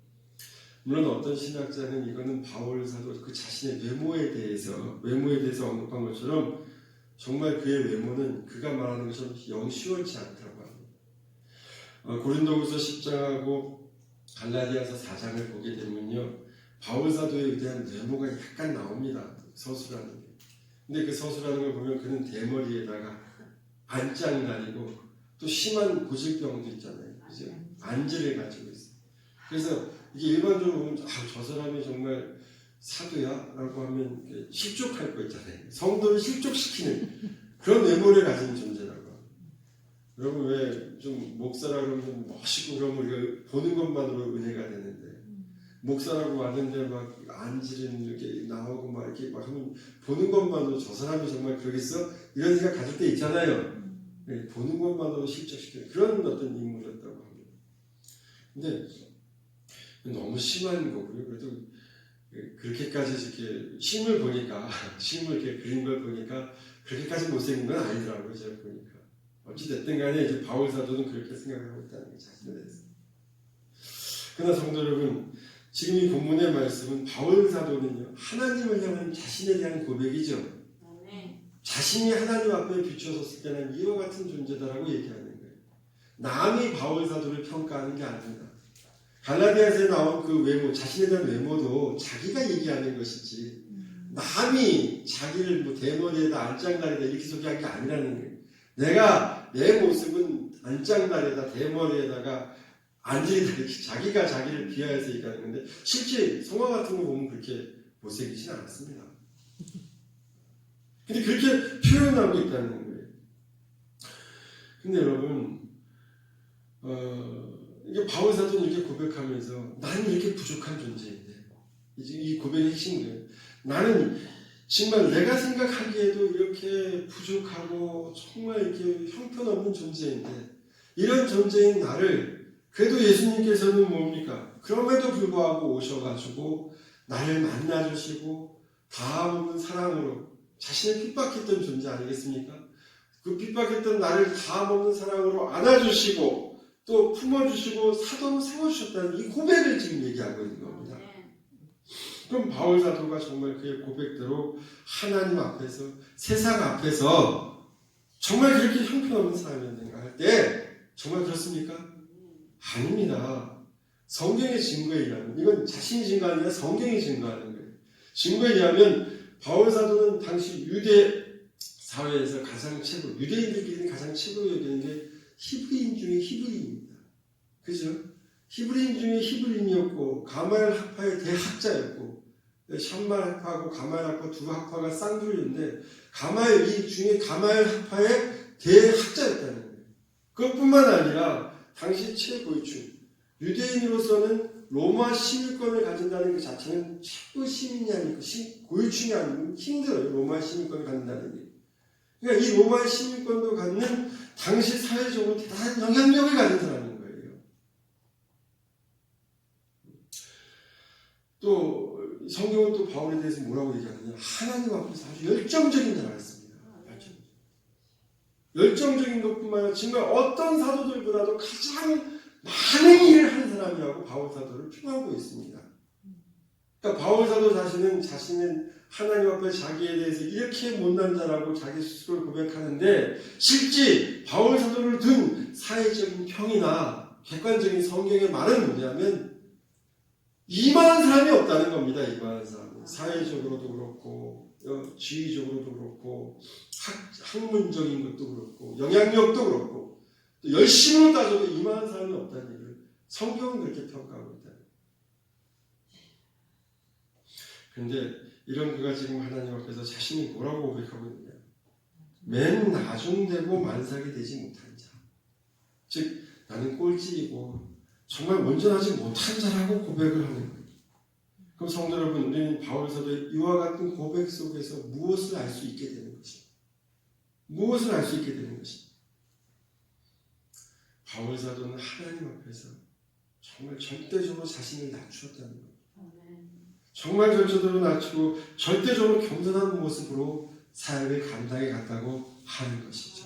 물론 어떤 신학자는 이거는 바울 사도 그 자신의 외모에 대해서 언급한 것처럼 정말 그의 외모는 그가 말하는 것처럼 영 시원치 않다고 합니다. 고린도후서 10장하고 갈라디아서 4장을 보게 되면요, 바울 사도에 대한 외모가 약간 나옵니다. 서술하는 게. 근데 그 서술하는 걸 보면 그는 대머리에다가 안짱날이고 또 심한 고질병도 있잖아요. 그죠? 안지를 가지고 있어요. 그래서 이게 일반적으로 보면 저 사람이 정말 사도야? 라고 하면 실족할 거 있잖아요. 성도를 실족시키는 그런 외모를 가진 존재라고 합니다. 여러분 왜 좀 목사라 그러면 멋있고 그러면 우리가 보는 것만으로 은혜가 되는데 목사라고 왔는데 막 안지는 이렇게 나오고 막 이렇게 막 하면 보는 것만으로 저 사람이 정말 그러겠어? 이런 생각 가질 때 있잖아요. 보는 것만으로 실족시키는 그런 어떤 인물이었다고 합니다. 근데 너무 심한 거고요. 그래도 그렇게까지 이렇게 심을 보니까 심을 이렇게 그린 걸 보니까 그렇게까지 못생긴 건 아니더라고요. 제가 보니까 어찌됐든 간에 이제 바울 사도는 그렇게 생각하고 있다는 게 자신에 대해서. 그러나 성도 여러분, 지금 이 본문의 말씀은 바울 사도는요, 하나님을 향한 자신에 대한 고백이죠. 자신이 하나님 앞에 비춰섰을 때는 이와 같은 존재다라고 얘기하는 거예요. 남이 바울 사도를 평가하는 게 아닙니다. 갈라디아서에 나온 그 외모, 자신에 대한 외모도 자기가 얘기하는 것이지 남이 자기를 뭐 대머리에다 안짱다리에다 이렇게 소개한 게 아니라는 거예요. 내가 내 모습은 안짱다리에다 대머리에다가 안지리다 이렇게 자기가 자기를 비하해서 얘기하는 건데 실제 성화 같은 거 보면 그렇게 못생기진 않았습니다. 근데 그렇게 표현하고 있다는 거예요. 근데 여러분, 이게 바울 사도는 이렇게 고백하면서 나는 이렇게 부족한 존재인데, 이 고백의 핵심이에요. 나는 정말 내가 생각하기에도 이렇게 부족하고 정말 이렇게 형편없는 존재인데, 이런 존재인 나를 그래도 예수님께서는 뭡니까? 그럼에도 불구하고 오셔가지고 나를 만나주시고 다함 없는 사랑으로 자신을 핍박했던 존재 아니겠습니까? 그 핍박했던 나를 다함 없는 사랑으로 안아주시고 또 품어주시고 사도로 세워주셨다는 이 고백을 지금 얘기하고 있는 겁니다. 그럼 바울 사도가 정말 그의 고백대로 하나님 앞에서 세상 앞에서 정말 그렇게 형편없는 사람이었는가 할 때 정말 그렇습니까? 아닙니다. 성경의 증거에 의하면 이건 자신이 증거하는 게 아니라 성경이 증거하는 거예요. 증거에 의하면 바울 사도는 당시 유대 사회에서 가장 최고, 유대인들끼리는 가장 최고로 여기는 게 히브리인 중에 히브리인입니다. 그죠? 히브리인 중에 히브리인이었고 가마엘 학파의 대학자였고 샴말 학파하고 가마엘 학파 두 학파가 쌍둥이인데 이 중에 가마엘 학파의 대학자였다는 거예요. 그것뿐만 아니라 당시 최고위층 유대인으로서는 로마 시민권을 가진다는 그 자체는 최고 시민이 아니고 고위층이 아니면 힘들어요. 로마 시민권을 갖는다는 게. 그러니까 이 로마 시민권도 갖는 당시 사회적으로 대단한 영향력을 가진 사람인 거예요. 또 성경은 또 바울에 대해서 뭐라고 얘기하느냐, 하나님 앞에서 아주 열정적인 자라고 했습니다. 열정적인 것뿐만 아니라 정말 어떤 사도들보다도 가장 많은 일을 하는 사람이라고 바울 사도를 평하고 있습니다. 그러니까 바울 사도 자신은 하나님 앞에 자기에 대해서 이렇게 못난 자라고 자기 스스로를 고백하는데 실제 바울 사도를 둔 사회적인 평이나 객관적인 성경의 말은 뭐냐면 이만한 사람이 없다는 겁니다. 이만한 사람. 사회적으로도 그렇고 지위적으로도 그렇고 학문적인 것도 그렇고 영향력도 그렇고 또 열심으로 따져도 이만한 사람이 없다는 얘기를 성경은 그렇게 평가하고 있다. 그런데 이런 그가 지금 하나님 앞에서 자신이 뭐라고 고백하고 있느냐, 맨 나중되고 만삭이 되지 못한 자, 즉 나는 꼴찌이고 정말 온전하지 못한 자라고 고백을 하는 거예요. 그럼 성도 여러분, 우리는 바울 사도의 이와 같은 고백 속에서 무엇을 알 수 있게 되는 것입니다. 무엇을 알 수 있게 되는 것입니다. 바울 사도는 하나님 앞에서 정말 절대적으로 자신을 낮추었다는 거예요. 정말 절대적으로 낮추고 절대적으로 겸손한 모습으로 사역을 감당해 갔다고 하는 것이죠.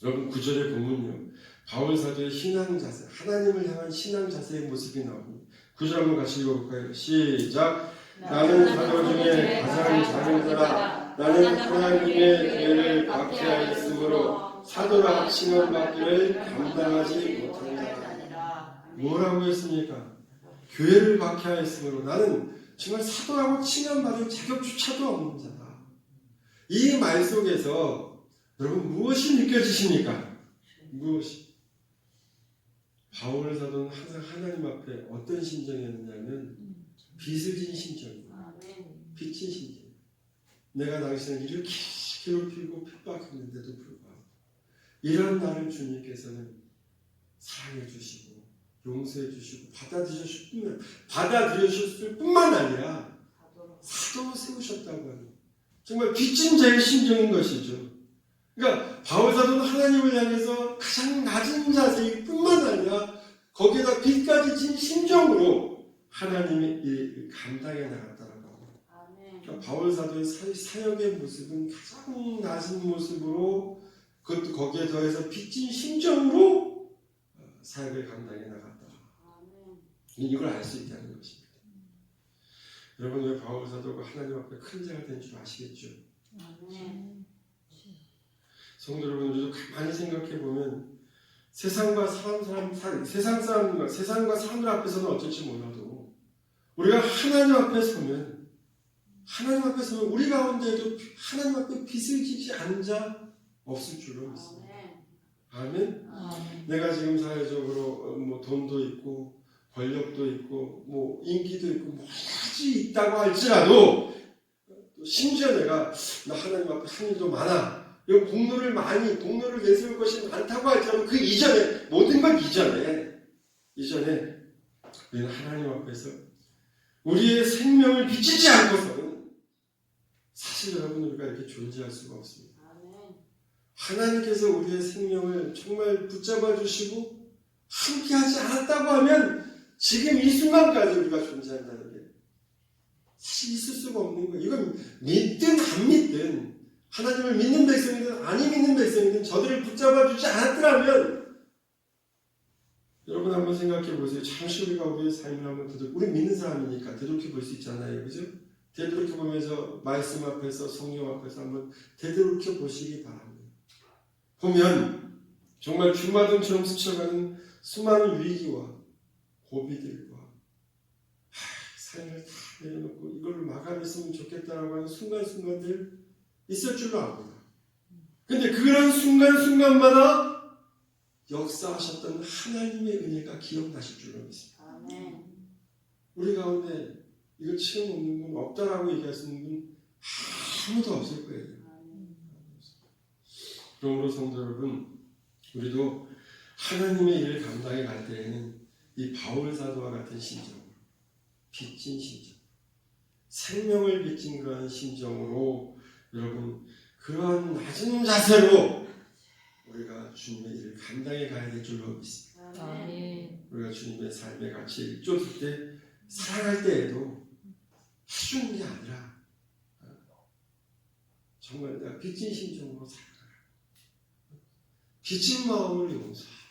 여러분 9절의 본문요. 바울 사도의 신앙 자세, 하나님을 향한 신앙 자세의 모습이 나옵니다. 9절 한번 같이 읽어볼까요? 시작. 나는 사도 중에 가장 작은 자라. 나는 하나님의 교회를 박해하였으므로 사도라 칭함받기를 감당하지 못한 자라. 뭐라고 했습니까? 교회를 박해하였으므로 나는 정말 사도라고 칭함받을 자격조차도 없는 자다. 이 말 속에서 여러분 무엇이 느껴지십니까? 무엇이? 바울 사도는 항상 하나님 앞에 어떤 심정이었냐면 빚을 진 심정이에요. 빚진 심정. 내가 당신을 이렇게 괴롭히고 핍박했는데도 불구하고 이런 나를 주님께서는 사랑해 주시고 용서해 주시고 받아들여주셨을 뿐만 아니라 사도로 세우셨다고 하는 정말 빚진 자의 심정인 것이죠. 그러니까 바울 사도는 하나님을 향해서 가장 낮은 자세일 뿐만 아니라 거기에다 빚까지 진 심정으로 하나님의 이 감당해 나갔다라고 합니다. 그러니까 바울 사도의 사역의 모습은 가장 낮은 모습으로 그것도 거기에 더해서 빚진 심정으로 사역을 감당해 나갔다. 이걸 알 수 있다는 것입니다. 여러분 왜 바울 사도가 하나님 앞에 큰 자가 된 줄 아시겠죠? 성도 여러분, 우리도 가만히 생각해 보면 세상과 사람들 앞에서는 어쩔지 몰라도 우리가 하나님 앞에 서면 우리 가운데에도 하나님 앞에 빚을 지지 않은 자 없을 줄로 믿습니다. 아멘. 내가 지금 사회적으로 뭐 돈도 있고 권력도 있고 뭐 인기도 있고 뭐 가지 있다고 할지라도 심지어 내가 나 하나님 앞에 한 일도 많아. 이 공로를 내세울 것이 많다고 할지라도 그 이전에 모든 것 이전에 우리는 하나님 앞에서 우리의 생명을 비치지 않고서는 사실 여러분 우리가 이렇게 존재할 수가 없습니다. 하나님께서 우리의 생명을 정말 붙잡아 주시고 함께하지 않았다고 하면 지금 이 순간까지 우리가 존재한다는 게 사실 있을 수가 없는 거예요. 이건 믿든 안 믿든 하나님을 믿는 백성이든 아니 믿는 백성이든 저들을 붙잡아 주지 않았더라면 여러분 한번 생각해 보세요. 잠시 우리가 우리의 삶을 한번 우리 믿는 사람이니까 되돌이켜 볼 수 있잖아요. 그죠? 되돌이켜 보면서 말씀 앞에서 성령 앞에서 한번 되돌이켜 보시기 바랍니다. 보면 정말 주마등처럼 스쳐가는 수많은 위기와 고비들과 삶을 다 내려놓고 이걸 마감했으면 좋겠다라고 하는 순간순간들 있을 줄로 압니다. 근데 그런 순간순간마다 역사하셨던 하나님의 은혜가 기억나실 줄로 믿습니다. 우리 가운데 이걸 체험 없는 분 없다라고 얘기할 수 있는 분 아무도 없을 거예요. 그러므로 성도 여러분, 우리도 하나님의 일을 감당해 갈 때에는 이 바울 사도와 같은 심정, 빚진 심정, 생명을 빚진 그러한 심정으로 여러분 그러한 낮은 자세로 우리가 주님의 일을 감당해 가야 될 줄로 믿습니다. 우리가 주님의 삶의 가치를 쫓을 때 살아갈 때에도 해주는 게 아니라 정말 내가 빚진 심정으로 살아가라. 빚진 마음을 용서하고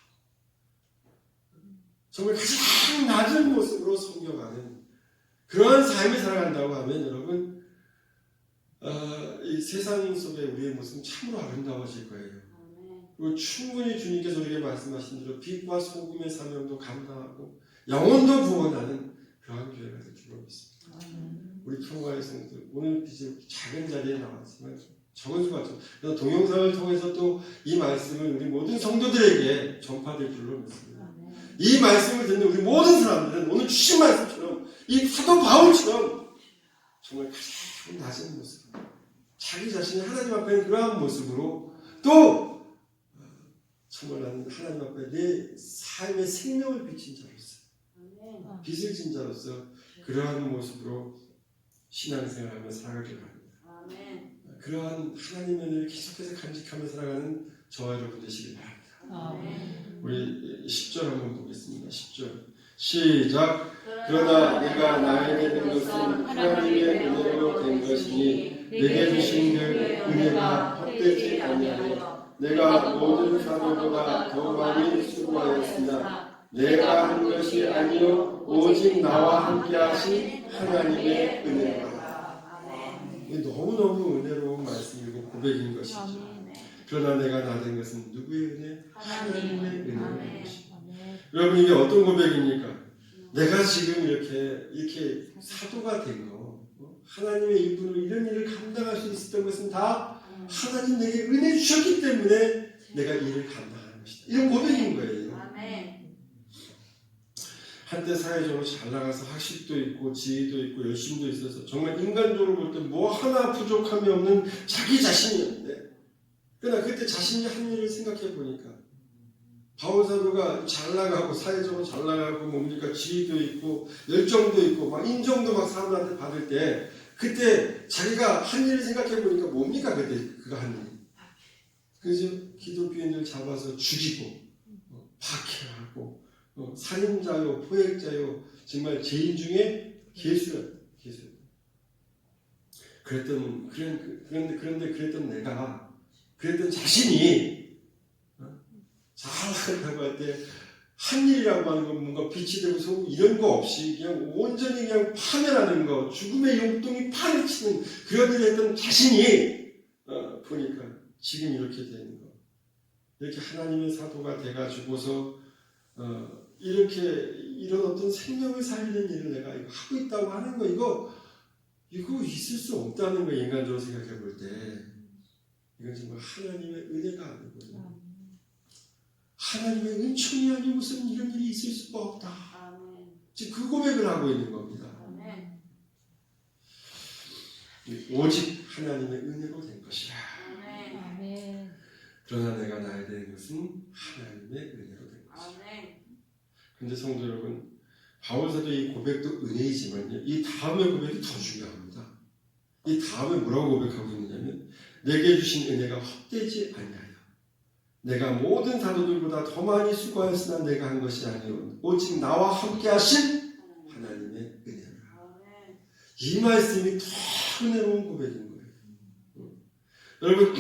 정말 가장 낮은 모습으로 섬겨가는 그러한 삶을 살아간다고 하면 여러분 이 세상 속에 우리의 모습은 참으로 아름다워질 거예요. 그리고 충분히 주님께서 우리에게 말씀하신 대로 빛과 소금의 사명도 감당하고 영혼도 구원하는 그러한 교회가 될 줄로 믿습니다. 우리 평화의 성도들 오늘 비록 작은 자리에 나왔지만 적은 수가 없죠. 그래서 동영상을 통해서 또 이 말씀을 우리 모든 성도들에게 전파될 줄로 믿습니다. 이 말씀을 듣는 우리 모든 사람들은 오늘 주신 말씀처럼 이 사도 바울처럼 정말 가장 낮은 모습, 자기 자신이 하나님 앞에 그러한 모습으로 또 정말 나는 하나님 앞에 내 삶의 생명을 비친 자로서 빚을 진 자로서 그러한 모습으로 신앙생활하며 살아가길 바랍니다. 그러한 하나님의 은혜를 계속해서 간직하며 살아가는 저와 여러분 되시길 바랍니다. 우리 10절 한번 보겠습니다. 10절 시작. 그러나 내가 나에게 된 것은 하나님의 은혜로 된 것이니 내게 주신 그 은혜가 헛되지 아니하여 내가 모든 사도보다 더 많이 수고하였으나 내가 한 것이 아니요 오직 나와 함께 하신 하나님의 은혜라. 이게 너무너무 은혜로운 말씀이고 고백인 것이죠. 아멘. 그러나 내가 나된 것은 누구의 은혜? 하나님의 은혜인 아멘. 것입니다. 아멘. 여러분 이게 어떤 고백입니까? 내가 지금 이렇게 사도가 된 거, 하나님의 일분으로 이런 일을 감당할 수 있었던 것은 다 하나님 내게 은혜 주셨기 때문에 내가 이 일을 감당하는 것이다. 이런 고백인 거예요. 아멘. 한때 사회적으로 잘 나가서 학식도 있고 지위도 있고 열심도 있어서 정말 인간적으로 볼 때 뭐 하나 부족함이 없는 자기 자신이었는데, 그러나 그때 자신이 한 일을 생각해 보니까 바울 사도가 잘 나가고 사회적으로 잘 나가고 뭡니까 지위도 있고 열정도 있고 막 인정도 막 사람들한테 받을 때 그때 자기가 한 일을 생각해 보니까 뭡니까 그때 그가 한 일. 그래서 기독교인들 잡아서 죽이고 박해하고 살인자요 포획자요 정말 죄인 중에 개수였다. 그런데 그랬던 내가 그랬던 자신이 잘하다고 할 때 한 일이라고 하는 건 뭔가 빛이 되고 소금 이런 거 없이 그냥 온전히 그냥 파멸하는 거, 죽음의 용동이 파헤치는 그런 일을 했던 자신이 보니까 지금 이렇게 되는 거, 이렇게 하나님의 사도가 돼가지고서 이렇게 이런 어떤 생명을 살리는 일을 내가 이거 하고 있다고 하는 거, 이거 있을 수 없다는 거. 인간적으로 생각해 볼 때 이건 정말 하나님의 은혜가 아니고요, 하나님의 은총이 아니고서는 이런 일이 있을 수가 없다. 아멘. 지금 그 고백을 하고 있는 겁니다. 아멘. 오직 하나님의 은혜로 된 것이라. 아멘. 아멘. 그러나 내가 나야 되는 것은 하나님의 은혜로 된 것이라. 그런데 성도 여러분, 바울 사도의 이 고백도 은혜이지만요, 이 다음의 고백이 더 중요합니다. 이 다음에 뭐라고 고백하고 있느냐면, 내게 주신 은혜가 헛되지 아니하여 내가 모든 사도들보다 더 많이 수고하였으나 내가 한 것이 아니오 오직 나와 함께 하신 하나님의 은혜라. 이 말씀이 더 은혜로운 고백인 거예요. 여러분,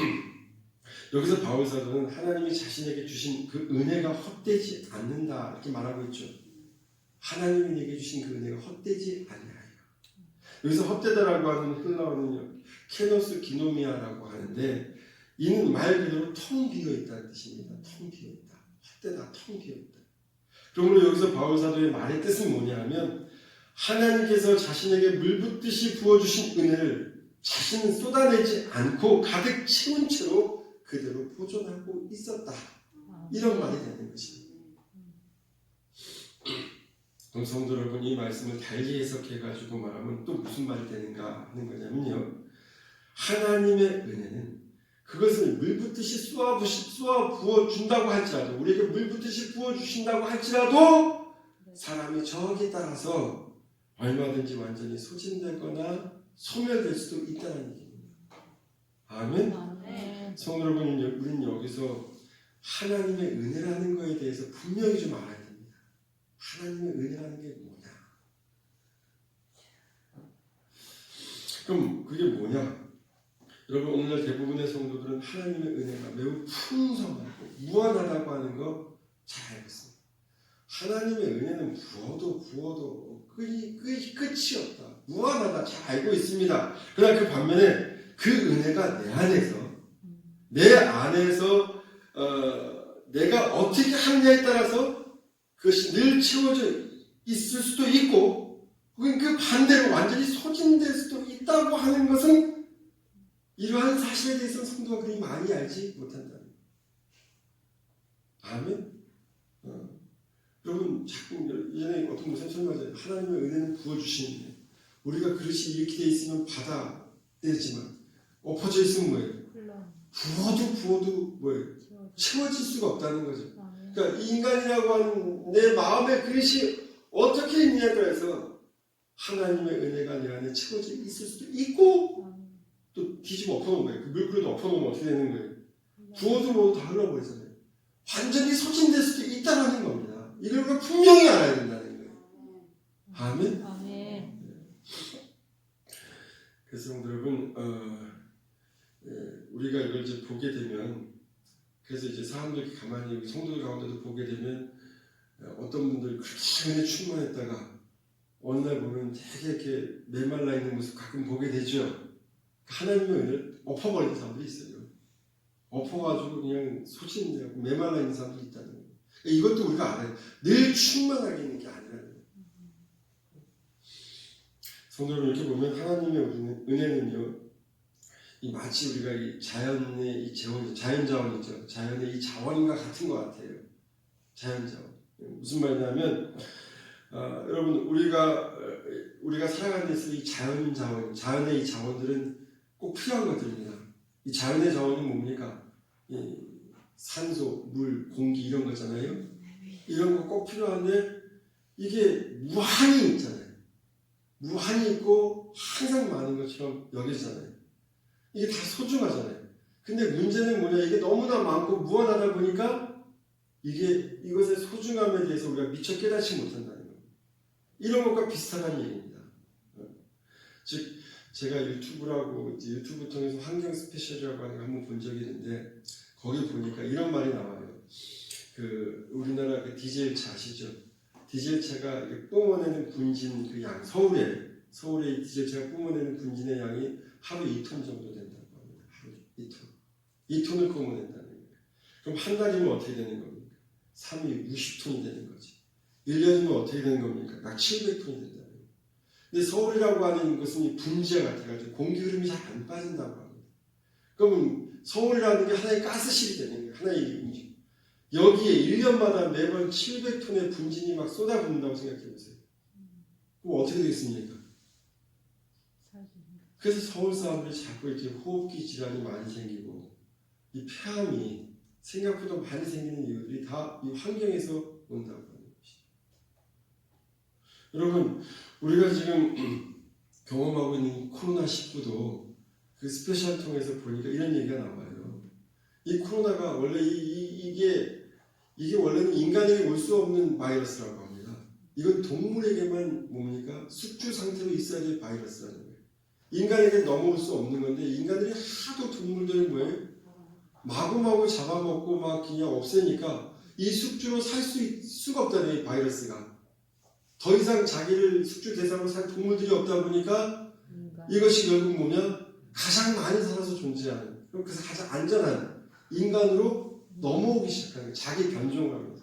여기서 바울 사도는 하나님이 자신에게 주신 그 은혜가 헛되지 않는다 이렇게 말하고 있죠. 하나님이 내게 주신 그 은혜가 헛되지 아니하여. 여기서 헛되다라고 하는 헬라어는요, 케노스 기노미아라고 하는데, 이는 말 그대로 텅 비어 있다는 뜻입니다. 텅 비어 있다. 헛되다, 텅 비어 있다. 그러므로 여기서 바울 사도의 말의 뜻은 뭐냐 하면, 하나님께서 자신에게 물붓듯이 부어주신 은혜를 자신은 쏟아내지 않고 가득 채운 채로 그대로 보존하고 있었다. 이런 말이 되는 것입니다. 그럼 성도 여러분, 이 말씀을 달리 해석해가지고 말하면 또 무슨 말이 되는가 하는 거냐면요, 하나님의 은혜는 그것을 물붓듯이 쏘아 부어준다고 할지라도, 우리에게 물붓듯이 부어주신다고 할지라도 사람이 저기에 따라서 얼마든지 완전히 소진되거나 소멸될 수도 있다는 얘기입니다. 아멘? 아멘. 성도 여러분, 우리는 여기서 하나님의 은혜라는 것에 대해서 분명히 좀 알아야 됩니다. 하나님의 은혜라는 게 뭐냐? 그럼 그게 뭐냐? 여러분, 오늘날 대부분의 성도들은 하나님의 은혜가 매우 풍성하고 무한하다고 하는 거 잘 알고 있습니다. 하나님의 은혜는 부어도 끝이 없다. 무한하다. 잘 알고 있습니다. 그러나 그 반면에 그 은혜가 내 안에서 내가 어떻게 하느냐에 따라서 그것이 늘 채워져 있을 수도 있고, 혹은 그 반대로 완전히 소진될 수도 있다고 하는 것은 이러한 사실에 대해서는 성도가 그리 많이 알지 못한다. 아멘? 여러분, 자꾸 예전에 어떤 목사님 설명하잖아요. 하나님의 은혜는 부어주시는데 우리가 그릇이 이렇게 돼 있으면 받아내지만 엎어져 있으면 뭐예요? 부어도 뭐예요? 채워질 수가 없다는 거죠. 그러니까 이 인간이라고 하는 내 마음의 그릇이 어떻게 있냐에 따라서 하나님의 은혜가 내 안에 채워져 있을 수도 있고, 또 뒤집어 엎어놓은 거예요. 그 물그릇 엎어놓으면 어떻게 되는 거예요? 부어도 뭐도 다 흘러버리잖아요. 완전히 소진될 수도 있다는 겁니다. 이걸 우리가 분명히 알아야 된다는 거예요. 아멘? 아멘. 그래서 여러분, 우리가 이걸 이제 보게 되면 그래서 이제 사람들이 가만히 우리 성도들 가운데도 보게 되면 어떤 분들 그렇게 은혜 충만했다가 어느 날 보면 되게 이렇게 메말라 있는 모습 가끔 보게 되죠. 하나님의 은혜를 엎어버리는 사람들이 있어요. 엎어가지고 그냥 소진되고 메말라 있는 사람들이 있다는 거예요. 이것도 우리가 알아요. 늘 충만하게 있는 게 아니라는 거예요. 성도 여러분, 이렇게 보면 하나님의 은혜는요, 이 마치 우리가 이 자연의 이 자연자원이죠. 자연의 이 자원과 같은 것 같아요. 자연자원. 무슨 말이냐면, 여러분, 우리가 살아가는 데서 이 자연의 이 자원들은 꼭 필요한 것들입니다. 이 자연의 자원이 뭡니까? 이 산소, 물, 공기 이런 거잖아요. 이런 거 꼭 필요한데 이게 무한히 있잖아요. 무한히 있고 항상 많은 것처럼 여겨지잖아요. 이게 다 소중하잖아요. 근데 문제는 뭐냐? 이게 너무나 많고 무한하다 보니까 이것의 소중함에 대해서 우리가 미처 깨닫지 못한다는 거예요. 이런 것과 비슷하다는 얘기입니다. 즉, 제가 유튜브 통해서 환경 스페셜이라고 하는 거 한번 본 적이 있는데, 거기 보니까 이런 말이 나와요. 우리나라 디젤차 아시죠? 디젤차가 디젤차가 뿜어내는 분진 양, 서울의 디젤차가 뿜어내는 분진의 양이 하루 2톤 정도 된다고 합니다. 하루 2톤. 2톤을 뿜어낸다는 거예요. 그럼 한 달이면 어떻게 되는 겁니까? 3일 60톤이 되는 거지. 1년이면 어떻게 되는 겁니까? 약 700톤이 된다는 거예요. 근데 서울이라고 하는 것은 이 분지와 같아가지고 공기 흐름이 잘 안 빠진다고 합니다. 그럼 서울이라는 게 하나의 가스실이 되는 거예요. 하나의 음식. 여기에 1년마다 매번 700톤의 분진이 막 쏟아붓는다고 생각해 보세요. 그럼 어떻게 되겠습니까? 그래서 서울 사람들이 자꾸 이렇게 호흡기 질환이 많이 생기고 이 폐암이 생각보다 많이 생기는 이유들이 다 이 환경에서 온다고 하는 것이죠. 여러분, 우리가 지금 경험하고 있는 코로나19도 그 스페셜 통해서 보니까 이런 얘기가 나와요. 이 코로나가 원래 이게 원래는 인간에게 올 수 없는 바이러스라고 합니다. 이건 동물에게만 뭡니까? 숙주 상태로 있어야 될 바이러스라는 거예요. 인간에게 넘어올 수 없는 건데, 인간들이 하도 동물들을 뭐예요? 마구마구 잡아먹고 막 그냥 없애니까 이 숙주로 살 수가 없다는 이 바이러스가. 더 이상 자기를 숙주 대상으로 살 동물들이 없다 보니까 이것이 결국 뭐냐? 가장 많이 살아서 존재하는, 그래서 가장 안전한 인간으로 넘어오기 시작하는 거예요. 자기 변종을 하면서.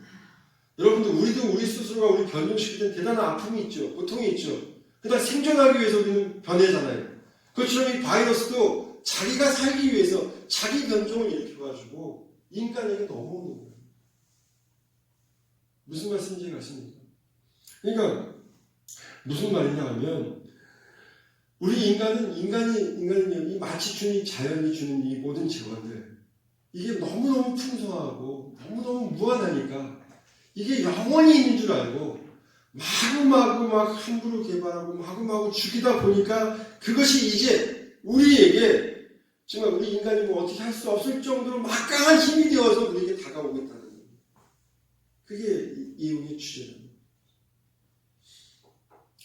여러분들, 우리도 우리 스스로가 우리 변종시킬 때 대단한 아픔이 있죠. 고통이 있죠. 그러나 생존하기 위해서 우리는 변해잖아요. 그것처럼 이 바이러스도 자기가 살기 위해서 자기 변종을 일으켜가지고 인간에게 넘어오는 거예요. 무슨 말씀인지 아십니까? 그러니까 무슨 말이냐 하면, 우리 인간이 이 마치 주는 자연이 주는 이 모든 재원들, 이게 너무너무 풍성하고 너무너무 무한하니까 이게 영원히 있는 줄 알고 마구마구 막 함부로 개발하고 마구마구 죽이다 보니까 그것이 이제 우리에게 정말 우리 인간이 뭐 어떻게 할 수 없을 정도로 막강한 힘이 되어서 우리에게 다가오고 있다는 거예요. 그게 이용의 주제입니다.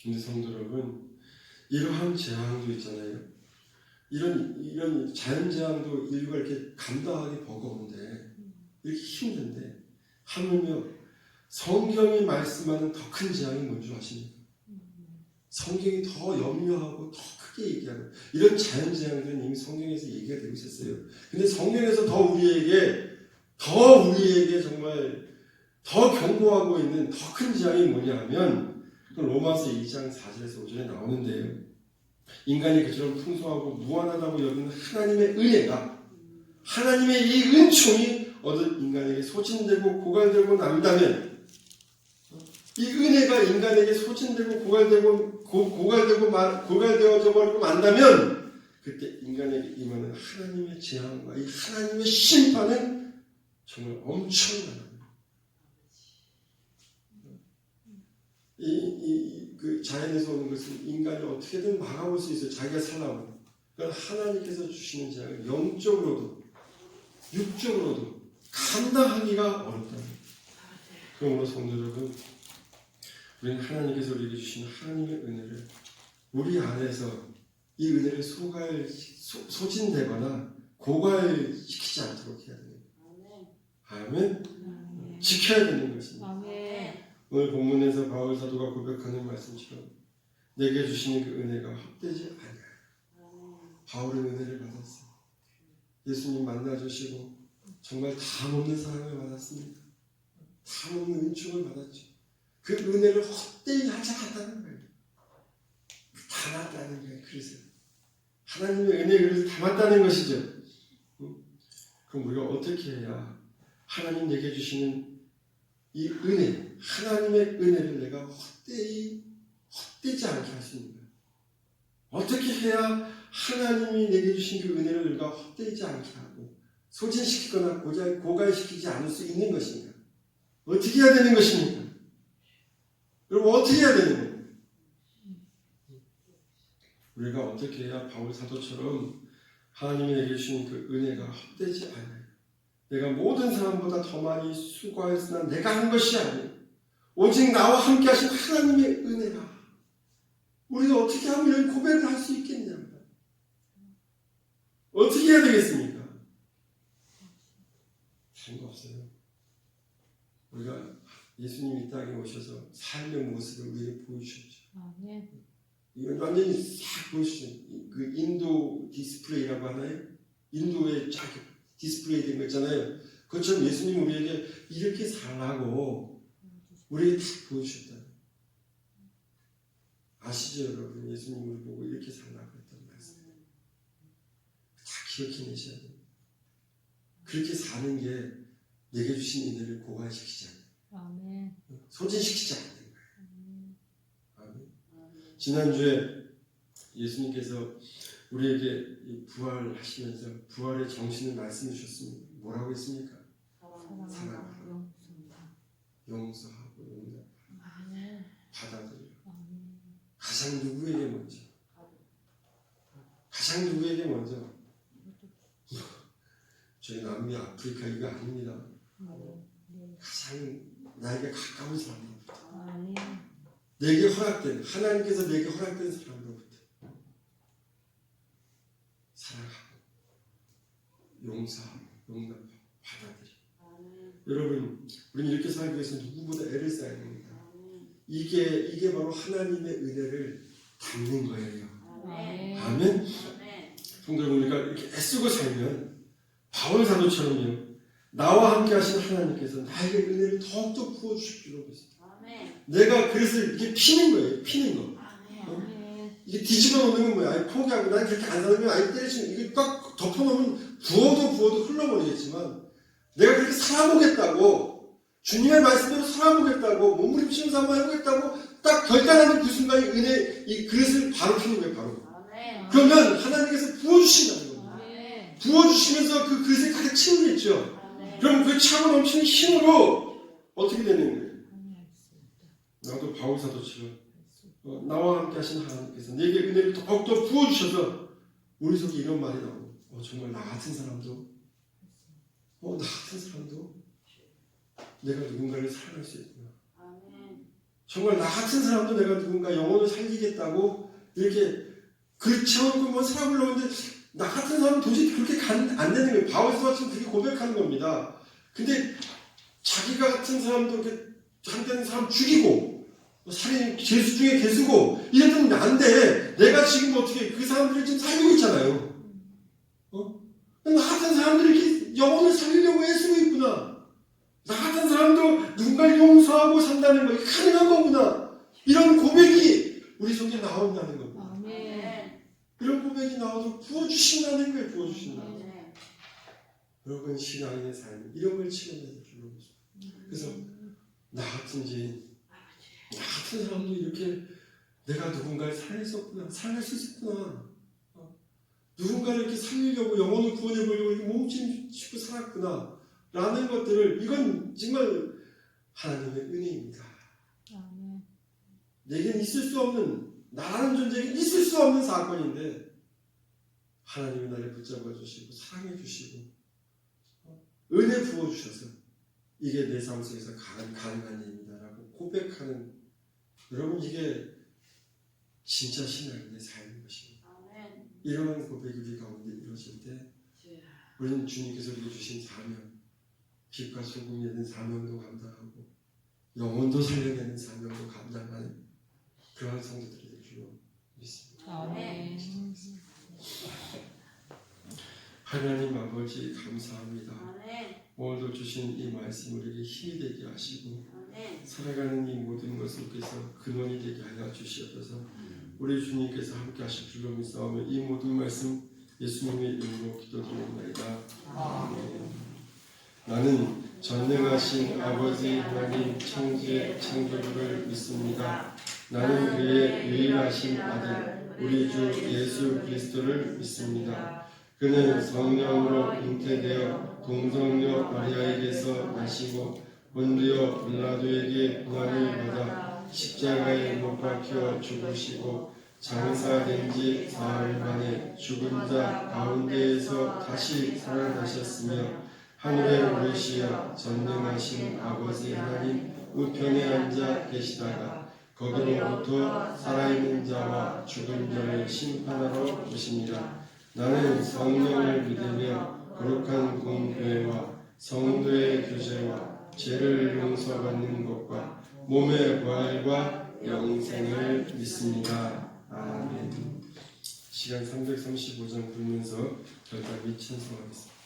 근데 성도 여러분, 이러한 재앙도 있잖아요. 이런 자연재앙도 인류가 이렇게 감당하기 버거운데, 이렇게 힘든데, 하물며 성경이 말씀하는 더 큰 재앙이 뭔지 아십니까? 성경이 더 염려하고 더 크게 얘기하는 이런 자연재앙들은 이미 성경에서 얘기가 되고 있었어요. 근데 성경에서 더 우리에게 정말 더 경고하고 있는 더 큰 재앙이 뭐냐 하면, 로마서 2장 4절에서 5절에 나오는데요. 인간이 그처럼 풍성하고 무한하다고 여기는 하나님의 은혜가, 하나님의 이 은총이 얻은 인간에게 소진되고 고갈되고 난다면, 이 은혜가 인간에게 소진되고 고갈되어져 버리고 만다면, 그때 인간에게 임하는 하나님의 재앙과 이 하나님의 심판은 정말 엄청납니다. 그 자연에서 오는 것은 인간이 어떻게든 막아볼 수 있어요. 자기가 살라고. 그러니까 하나님께서 주시는 재앙을 영적으로도 육적으로도 감당하기가 어렵다. 그러므로 성도 여러분, 우리는 하나님께서 우리에게 주시는 하나님의 은혜를 우리 안에서 이 은혜를 소진되거나 고갈시키지 않도록 해야 됩니다. 아멘. 지켜야 되는 것입니다. 아멘. 오늘 본문에서 바울 사도가 고백하는 말씀처럼 내게 주시는 그 은혜가 헛되지 않아요. 바울은 은혜를 받았어요. 예수님 만나주시고 정말 담없는 사랑을 받았습니다. 담없는 은총을 받았죠. 그 은혜를 헛되이 하지 않았다는 거예요. 담았다는 거예요. 그래서 하나님의 은혜의 그릇을 담았다는 것이죠. 그럼 우리가 어떻게 해야 하나님 내게 주시는 이 은혜, 하나님의 은혜를 내가 헛되지 않게 할 수 있는 거예요. 어떻게 해야 하나님이 내게 주신 그 은혜를 내가 헛되지 않게 하고 소진시키거나 고갈시키지 않을 수 있는 것인가? 어떻게 해야 되는 것입니까? 여러분 어떻게 해야 되는 거예요? 우리가 어떻게 해야 바울 사도처럼 하나님이 내게 주신 그 은혜가 헛되지 않아요. 내가 모든 사람보다 더 많이 수고하였으나 내가 한 것이 아니에요. 오직 나와 함께 하신 하나님의 은혜가. 우리가 어떻게 하면 이런 고백을 할 수 있겠냐고요. 어떻게 해야 되겠습니까? 다른 거 없어요. 우리가 예수님이 이 땅에 오셔서 삶의 모습을 우리에게 보여주셨죠. 아멘. 이건 완전히 싹 보여주죠. 그 인도 디스플레이라고 하나요? 인도에 쫙 디스플레이 된 거 있잖아요. 그것처럼 예수님 우리에게 이렇게 살라고 우리에게 딱 보여주셨다. 아시죠 여러분? 예수님을 보고 이렇게 살라고 했던 말씀. 다 기억해내셔야 돼요. 그렇게 사는 게 내게 주신 은혜를 고갈시키지 않아요. 아멘. 소진시키지 않는 거예요. 아멘. 지난주에 예수님께서 우리에게 부활하시면서 부활의 정신을 말씀해 주셨습니다. 뭐라고 했습니까? 사랑하고 용서하고 용납하고 받아들여. 가장 누구에게 먼저? 가장 누구에게 먼저? 저희 남미 아프리카 이거 아닙니다. 가장 나에게 가까운 사람으로부터 내게 허락된 하나님께서 내게 허락된 사람으로부터 사랑하고 용서하고 용납하고 받아들여. 여러분 우리는 이렇게 살기 위해서 누구보다 애를 써야 됩니다. 이게 바로 하나님의 은혜를 담는 거예요. 아멘. 성도 여러분 우리가 이렇게 애쓰고 살면 바울 사도처럼요. 나와 함께 하신 하나님께서 나에게 은혜를 더욱더 부어주실 줄로 믿습니다. 내가 그래서 이렇게 피는 거예요. 피는 거. 이게 뒤집어 놓는 건 뭐야? 아니, 포기하고 난 그렇게 안 살면 아니 때려치면 이게 딱 덮어놓으면 부어도 흘러버리겠지만 내가 그렇게 살아보겠다고 주님의 말씀대로 살아보겠다고 몸부림치는 삶을 해보겠다고 딱 결단하는 그 순간에 은혜 이 그릇을 바로 피는 거예요. 바로. 그러면 하나님께서 부어주신다는 겁니다. 부어주시면서 그 그릇에 가득 채우겠죠. 그럼 그 차고 넘치는 힘으로 어떻게 되는 거예요? 나도 바울 사도처럼 나와 함께 하신 하나님께서 내게 은혜를 더욱더 부어주셔서 우리 속에 이런 말이 나오고 정말 나 같은 사람도 나 같은 사람도 내가 누군가를 사랑할 수 있구나. 정말 나 같은 사람도 내가 누군가 영혼을 살리겠다고 이렇게 그렇죠. 뭐 살아보려고 하는데 나 같은 사람은 도저히 그렇게 안 되는 거예요. 바울 사도처럼 그렇게 고백하는 겁니다. 근데 자기가 같은 사람도 이렇게 한다는 사람 죽이고 살인 죄수 중에 개수고 이랬더니 안 돼. 내가 지금 어떻게 그 사람들을 지금 살리고 있잖아요. 나 같은 사람들이 이렇게 영혼을 살리려고 애쓰고 있구나. 나 같은 사람도 누군가를 용서하고 산다는 거 이게 가능한 거구나. 이런 고백이 우리 속에 나온다는 겁니다. 이런 고백이 나와도 부어주신다는 거예요. 부어주신다는 거예요. 여러분 신앙인의 삶 이런 걸 체험해야 될 줄로 믿습니다. 그래서 나 같은 죄인 나 같은 사람도 이렇게 내가 누군가를 살릴 수 있었구나. 누군가를 이렇게 살리려고 영혼을 구원해보려고 이렇게 몸짓고 살았구나. 라는 것들을 이건 정말 하나님의 은혜입니다. 내겐 있을 수 없는 나라는 존재에게 있을 수 없는 사건인데 하나님이 나를 붙잡아 주시고 사랑해 주시고 은혜 부어 주셔서 이게 내 삶 속에서 가능한 일입니다라고 고백하는 여러분 이게 진짜 신앙인의 삶인 것입니다. 이러한 고백이 우리 가운데 이루어질 때 우리는 주님께서 우리에게 주신 사명 빛과 소금이 된 사명도 감당하고 영혼도 살려내는 사명도 감당하는 그러한 성도들이 될 줄로 믿습니다. 아멘. 하나님 아버지 감사합니다. 아멘. 오늘도 주신 이 말씀 우리에게 힘이 되게 하시고 아멘. 살아가는 이 모든 것을께서 근원이 되게 하여 주시옵소서. 우리 주님께서 함께 하실 줄로 믿사오며 이 모든 말씀 예수님의 이름으로 기도드립니다. 아멘. 나는 전능하신 아버지 하나님 창조의 창조주를 믿습니다. 나는 그의 유일하신 아들 우리 주 예수 그리스도를 믿습니다. 그는 성령으로 잉태되어 동정녀 마리아에게서 나시고 본디오 빌라도에게 고난을 받아 십자가에 못 박혀 죽으시고 장사된 지 사흘 만에 죽은 자 가운데에서 다시 살아나셨으며 하늘에 오르시어 전능하신 아버지 하나님 우편에 앉아 계시다가 거기로부터 살아있는 자와 죽은 자를 심판하러 오시니라. 나는 성령을 믿으며 거룩한 공교회와 성도의 교제와 죄를 용서받는 것과 몸의 부활과 영생을 믿습니다. 아멘. 시간 335장 부르면서 결단이 찬송하겠습니다.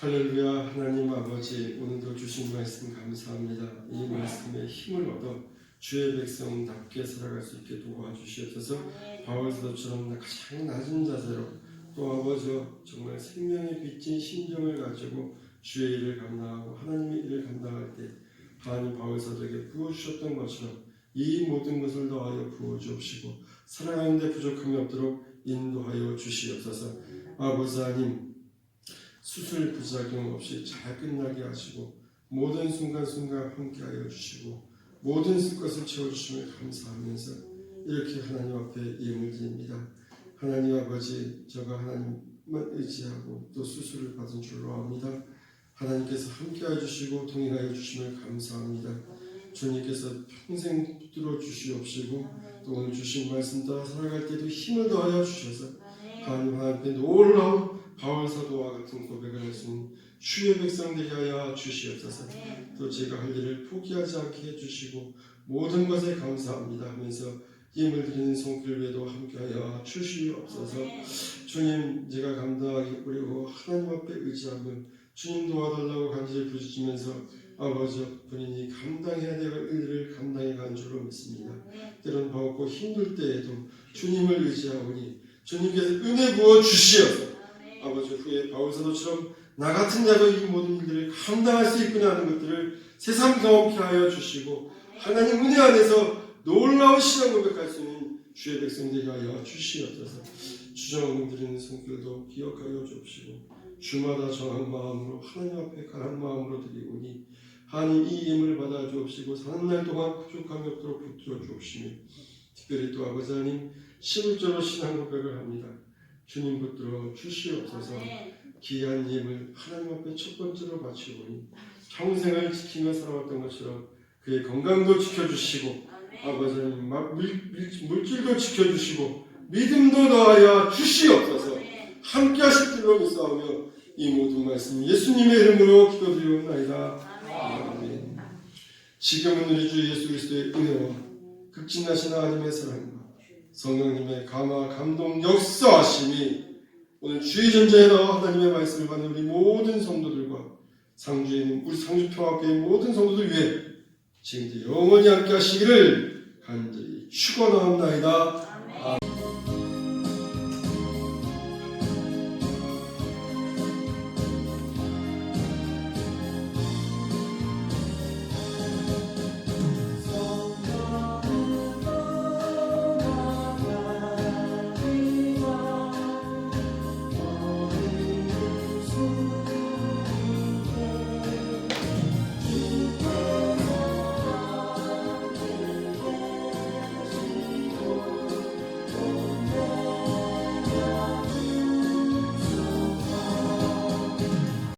할렐루야. 하나님 아버지 오늘도 주신 말씀 감사합니다. 이 말씀에 힘을 얻어 주의 백성답게 살아갈 수 있게 도와주시옵소서. 바울사도처럼 가장 낮은 자세로 또 아버지 정말 생명의 빚진 심정을 가지고 주의 일을 감당하고 하나님의 일을 감당할 때 하나님 바울사도에게 부어주셨던 것처럼 이 모든 것을 더하여 부어주옵시고 살아가는 데 부족함이 없도록 인도하여 주시옵소서. 아버지 하나님 수술 부작용 없이 잘 끝나게 하시고 모든 순간순간 함께하여 주시고 모든 것을 채워주시면 감사하면서 이렇게 하나님 앞에 예물 드립니다. 하나님 아버지 저가 하나님만 의지하고 또 수술을 받은 줄로 압니다. 하나님께서 함께하여 주시고 동행하여 주시면 감사합니다. 주님께서 평생 붙들어 주시옵시고 또 오늘 주신 말씀 따라 살아갈 때도 힘을 더하여 주셔서 하나님 앞에 놀라운 바울사도와 같은 고백을 할 수 있는 주의 백성 되게 하여 주시옵소서. 또 제가 할 일을 포기하지 않게 해주시고 모든 것에 감사합니다 하면서 힘을 드리는 손길 외에도 함께하여 주시옵소서. 주님, 제가 감당하기 어려워 하나님 앞에 의지하며 주님 도와달라고 간절히 부르짖으면서 아버지 본인이 감당해야 될 일들을 감당해 간 줄로 믿습니다. 때론 버겁고 힘들 때에도 주님을 의지하오니 주님께서 은혜 부어 주시어서 아버지 후에 바울사도처럼 나 같은 자도 이 모든 일들을 감당할 수 있구나 하는 것들을 새삼 경험케 하여 주시고 하나님 은혜 안에서 놀라운 신앙 고백할 수 있는 주의 백성 되게 하여 주시옵소서. 주정을 드리는 손길도 기억하여 주옵시고 주마다 정한 마음으로 하나님 앞에 가난 마음으로 드리오니 하나님 이 힘을 받아 주옵시고 사는 날 동안 부족함이 없도록 붙들어 주옵시며 특별히 또 아버지 하나님 11조로 신앙 고백을 합니다. 주님 붙들어 주시옵소서. 귀한 힘을 하나님 앞에 첫 번째로 바치오니 평생을 지키며 살아왔던 것처럼 그의 건강도 지켜주시고 아버지 하나님 물질도 지켜주시고 믿음도 더하여 주시옵소서. 함께 하실 줄로 믿사오며 이 모든 말씀 예수님의 이름으로 기도드리옵나이다. 아멘. 지금은 우리 주 예수 그리스도의 은혜와 극진하신 하나님의 사랑과 성령님의 감화 감동 역사하심이 오늘 주의 전자에 나와 하나님의 말씀을 받는 우리 모든 성도들과 상주에 있는 우리 상주평화교회 모든 성도들 위해 지금도 영원히 함께 하시기를 간절히 축원하옵나이다. 아멘.